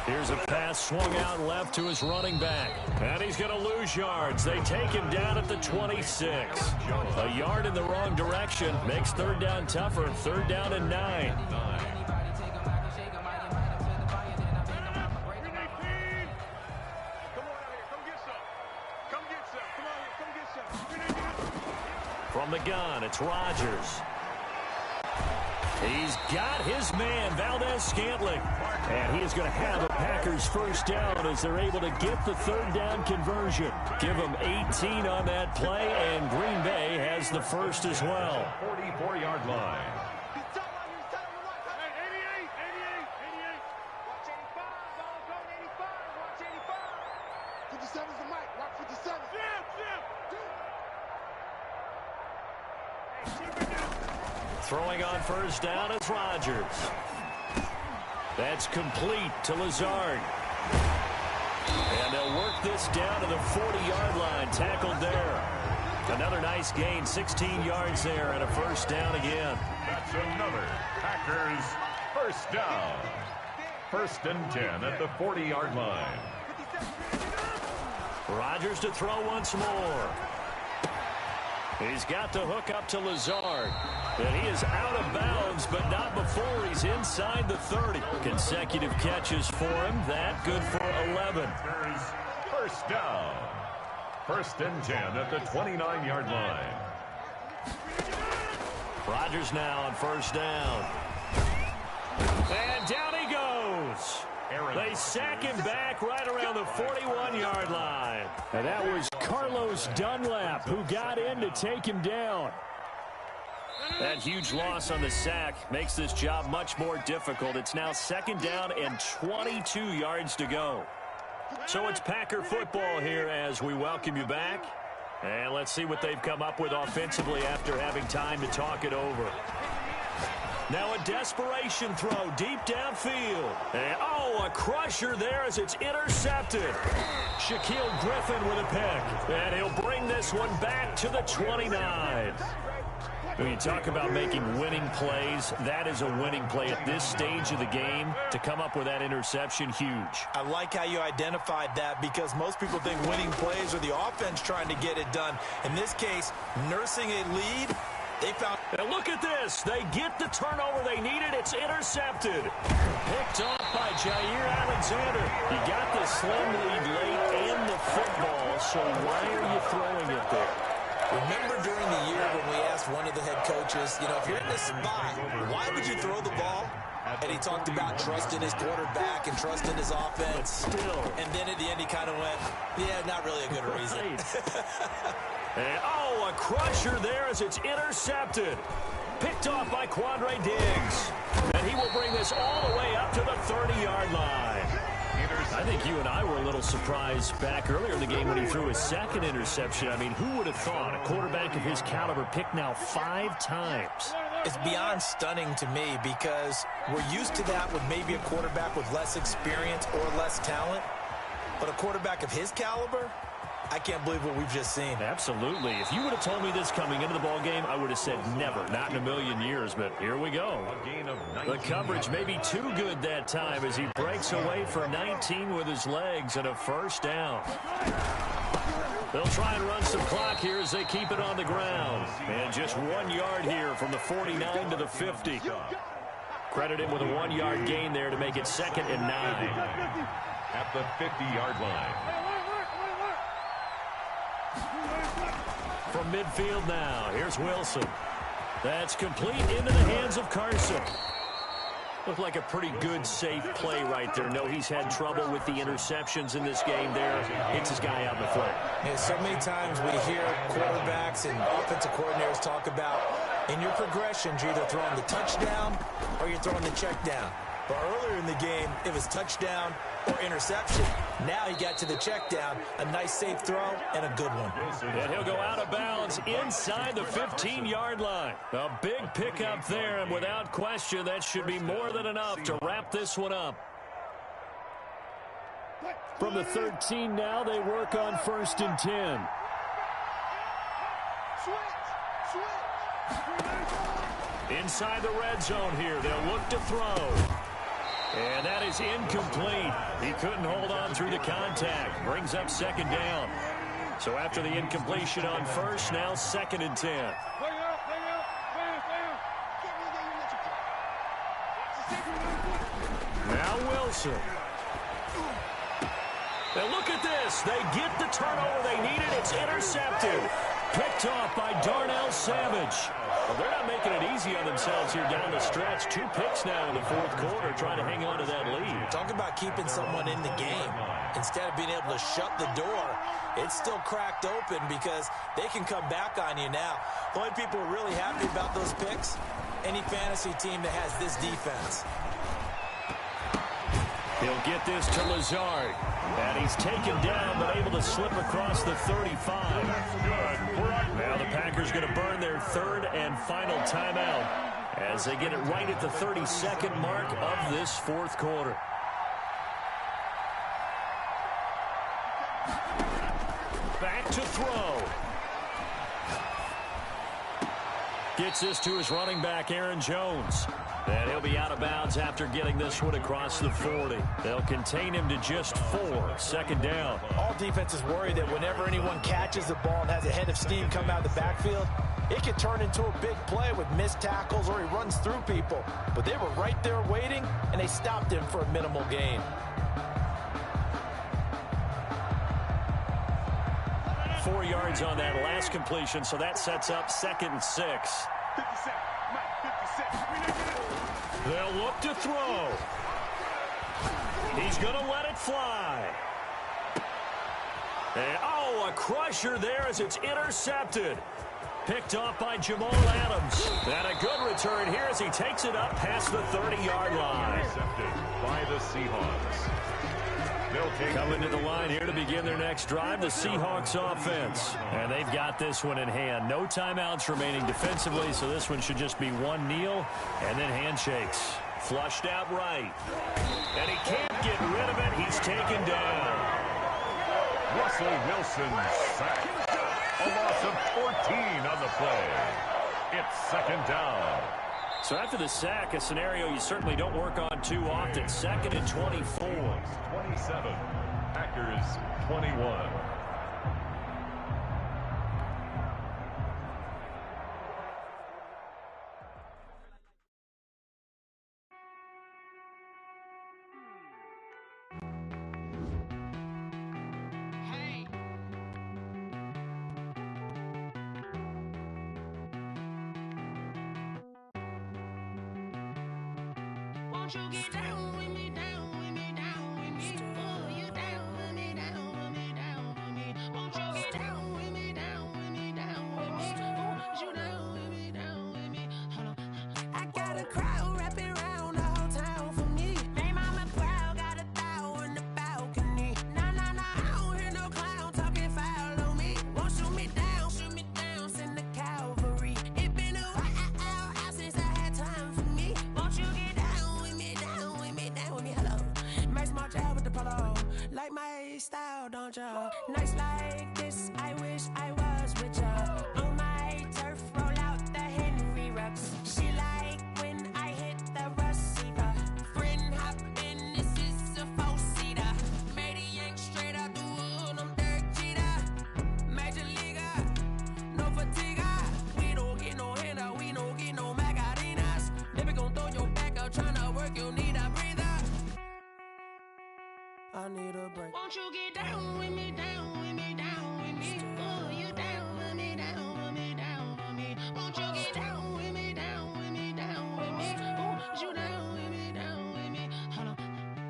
Here's a pass swung out left to his running back. And he's going to lose yards. They take him down at the 26. A yard in the wrong direction makes 3rd down tougher. 3rd down and 9. From the gun, it's Rodgers. He's got his man, Valdez-Scantling. And he is going to have a Packers 1st down as they're able to get the 3rd down conversion. Give them 18 on that play, and Green Bay has the 1st as well. 44-yard line. Throwing on 1st down is Rodgers. That's complete to Lazard. And they'll work this down to the 40-yard line. Tackled there. Another nice gain, 16 yards there, and a 1st down again. That's another Packers 1st down. 1st and 10 at the 40-yard line. Rodgers to throw once more. He's got the hook up to Lazard. And he is out of bounds, but not before he's inside the 30. Consecutive catches for him. That good for 11. 1st down. 1st and 10 at the 29-yard line. Rodgers now on 1st down. And down he goes. They sack him back right around the 41-yard line. And that was Carlos Dunlap who got in to take him down. That huge loss on the sack makes this job much more difficult. It's now 2nd down and 22 yards to go. So it's Packer football here as we welcome you back. And let's see what they've come up with offensively after having time to talk it over. Now a desperation throw deep downfield. And, a crusher there as it's intercepted. Shaquille Griffin with a pick. And he'll bring this one back to the 29. When you talk about making winning plays, that is a winning play at this stage of the game. To come up with that interception, huge. I like how you identified that because most people think winning plays are the offense trying to get it done. In this case, nursing a lead, they found... And look at this. They get the turnover they needed. It's intercepted. Picked off by Jair Alexander. He got the slim lead late in the football, so why are you throwing it there? Remember during the year when we asked one of the head coaches, if you're in this spot, why would you throw the ball? And he talked about trusting his quarterback and trusting his offense. But still. And then at the end he kind of went, yeah, not really a good reason. And, a crusher there as it's intercepted. Picked off by Quandre Diggs. And he will bring this all the way up to the 30-yard line. I think you and I were a little surprised back earlier in the game when he threw his second interception. I mean, who would have thought a quarterback of his caliber picked now 5 times? It's beyond stunning to me because we're used to that with maybe a quarterback with less experience or less talent. But a quarterback of his caliber, I can't believe what we've just seen. Absolutely. If you would have told me this coming into the ball game, I would have said never, not in a million years. But here we go. The coverage may be too good that time as he breaks away for 19 with his legs and a first down. They'll try and run some clock here as they keep it on the ground. And just 1 yard here from the 49 to the 50. Credit him with a 1-yard gain there to make it 2nd and 9. At the 50-yard line. From midfield now, here's Wilson. That's complete into the hands of Carson. Looked like a pretty good, safe play right there. No, he's had trouble with the interceptions in this game there. Hits his guy out in the foot. Yeah, so many times we hear quarterbacks and offensive coordinators talk about in your progressions, you're either throwing the touchdown or you're throwing the check down. But earlier in the game, it was touchdown or interception. Now he got to the check down, a nice safe throw, and a good one. And he'll go out of bounds inside the 15-yard line. A big pickup there, and without question, that should be more than enough to wrap this one up. From the 13 now, they work on 1st and 10. Inside the red zone here, they'll look to throw. And that is incomplete. He couldn't hold on through the contact. Brings up 2nd down. So after the incompletion on 1st, now 2nd and 10. Now Wilson. And look at this. They get the turnover they needed. It's intercepted. Picked off by Darnell Savage. Well, they're not making it easy on themselves here down the stretch. 2 picks now in the 4th quarter trying to hang on to that lead. Talk about keeping someone in the game. Instead of being able to shut the door, it's still cracked open because they can come back on you now. The only people who are really happy about those picks, any fantasy team that has this defense. He'll get this to Lazard. And he's taken down but able to slip across the 35. Now the Packers going to burn their 3rd and final timeout as they get it right at the 32nd mark of this 4th quarter. Back to throw. Gets this to his running back, Aaron Jones. And he'll be out of bounds after getting this one across the 40. They'll contain him to just 4. 2nd down. All defenses worry that whenever anyone catches the ball and has a head of steam come out of the backfield, it can turn into a big play with missed tackles or he runs through people. But they were right there waiting, and they stopped him for a minimal gain. 4 yards on that last completion, so that sets up 2nd and 6. They'll look to throw. He's going to let it fly. And, oh, a crusher there as it's intercepted. Picked off by Jamal Adams. And a good return here as he takes it up past the 30-yard line. Intercepted by the Seahawks. Coming to the line here to begin their next drive, the Seahawks offense. And they've got this one in hand. No timeouts remaining defensively, so this one should just be one kneel and then handshakes. Flushed out right. And he can't get rid of it. He's taken down. Russell Wilson sacked. A loss of 14 on the play. It's second down. So after the sack, a scenario you certainly don't work on too often. Second and 24. 27. Packers 21. Won't you get down with me, down with me, down with me? Oh, you down with me, down with me, down with me. Won't you get down with me, down with me, down with me? Oh, you down with me, down with me? Hold on. I got a crowd wrapping around the whole town for me. Name on my crowd, got a thou in the balcony. Nah, nah, nah, I don't hear no clown talking foul on me. Won't shoot me down, send the cavalry. It been a while since I had time for me. Won't you get down with me, down with me, down with me? Hello. Max March out with the polo. Like my style, don't ya? Nights like this, I wish I was with ya. On my turf, roll out the Henry rocks. She like when I hit the receiver. Friend hop in, this is a four-seater. Made a yank straight out the wood, I'm Derek Jeter. Major leaguer, no fatigue. We don't get no handout, we don't get no Macarinas. Baby gon' throw your back out, tryna work, you need a breather. I need a break. Won't you get down with me, down with me, down with me? Oh, you down with me, down with me, down with me? Won't you get down with me, down with me, down with me? Oh, you down with me, down with me? Hold on.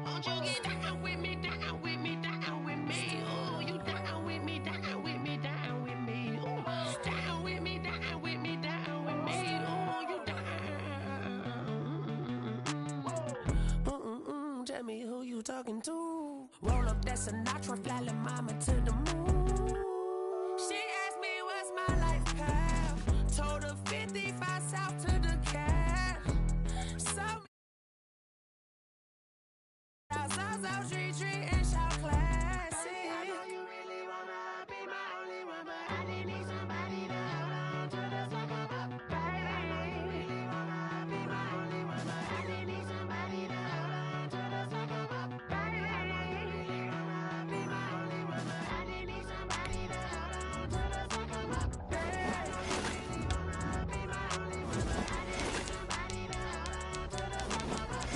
Won't you get down with me, down with me, down with me? Oh, you down with me, down with me, down with me? Oh, down with me, down with me, down with me? Oh, you down. Tell me who you talking to. Roll up that Sinatra, fly la mama to the moon. She asked me what's my life path. Told her 55 south to the cash. So out street and shout classy. I know you really wanna be my only one, but I didn't need somebody to hold on to the sucker up, baby. I know you really wanna be my only one, but I didn't need somebody to hold on to the sucker up, baby. I know you really wanna be my only one, but I didn't need somebody to hold on to the sucker up, baby. I know you really wanna be my only one, but I didn't need somebody to hold on to the sucker up.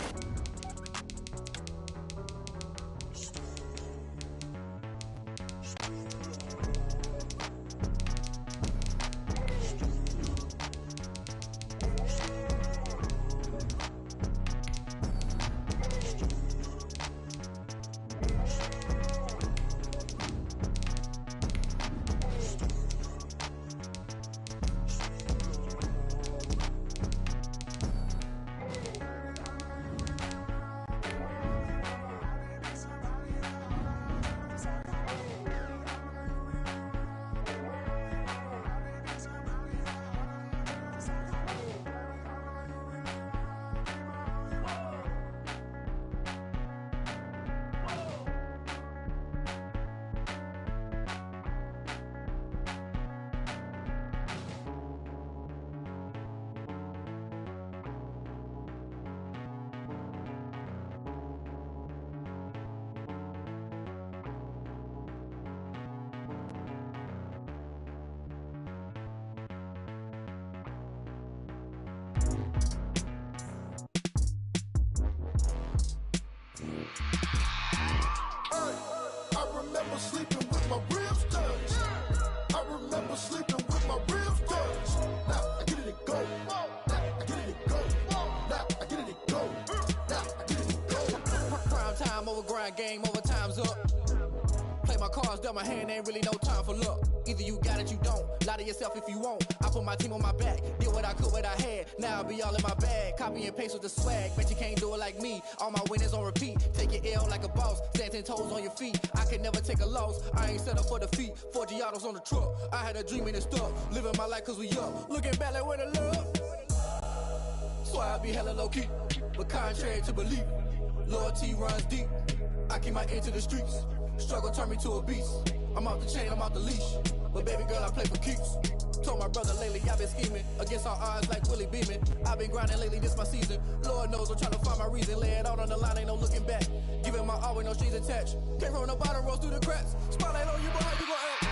I remember sleeping with my ribs touched. I remember sleeping with my ribs touched. Now I get it and go. Now I get it and go. Now I get it and go. over grind game, overtime's up. Play my cards, dealt my hand, ain't really no time for luck. Either you got it, you don't. Lie to yourself if you won't. I put my team on my back, did what I could, what I had. Now I'll be all in my bag, copy and paste with the swag. Bet you can't do it like me. All my winners on repeat. Take your L like a boss, stand 10 toes on your feet. I can never take a loss. I ain't set up for defeat. 4 Giottos on the truck. I had a dream and it stuck. Living my life cause we up. Looking back like where the love. So I be hella low key, but contrary to belief, loyalty runs deep. I keep my ear to the streets. Struggle turned me to a beast. I'm out the chain, I'm out the leash. But baby girl, I play for keeps. Told my brother lately, I've been scheming against all odds like Willie Beeman. I've been grinding lately, this my season. Lord knows I'm trying to find my reason. Lay it out on the line, ain't no looking back. Giving my all with no strings attached. Came from the bottom, rose through the cracks. Spotlight on you, but how you gon' act?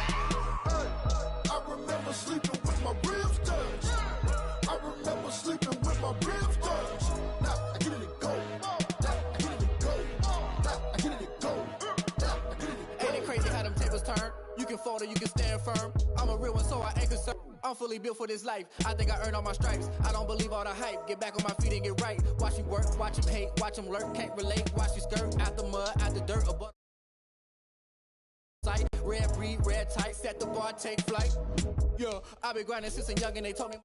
Hey, I remember sleeping with my ribs touched. I remember sleeping with my ribs touched. Now I get it to go. Now I get it to go. Now I get it to go. Now I get it to go. Ain't it crazy how them tables turn? You can fold or you can stand firm. I'm a real one, so I ain't concerned. I'm fully built for this life. I think I earned all my stripes. I don't believe all the hype. Get back on my feet and get right. Watch you work, watch him hate, watch him lurk. Can't relate, watch you skirt. Out the mud, out the dirt, above sight. Red breed, red tight. Set the bar, take flight. Yeah, I've been grinding since a young and they told me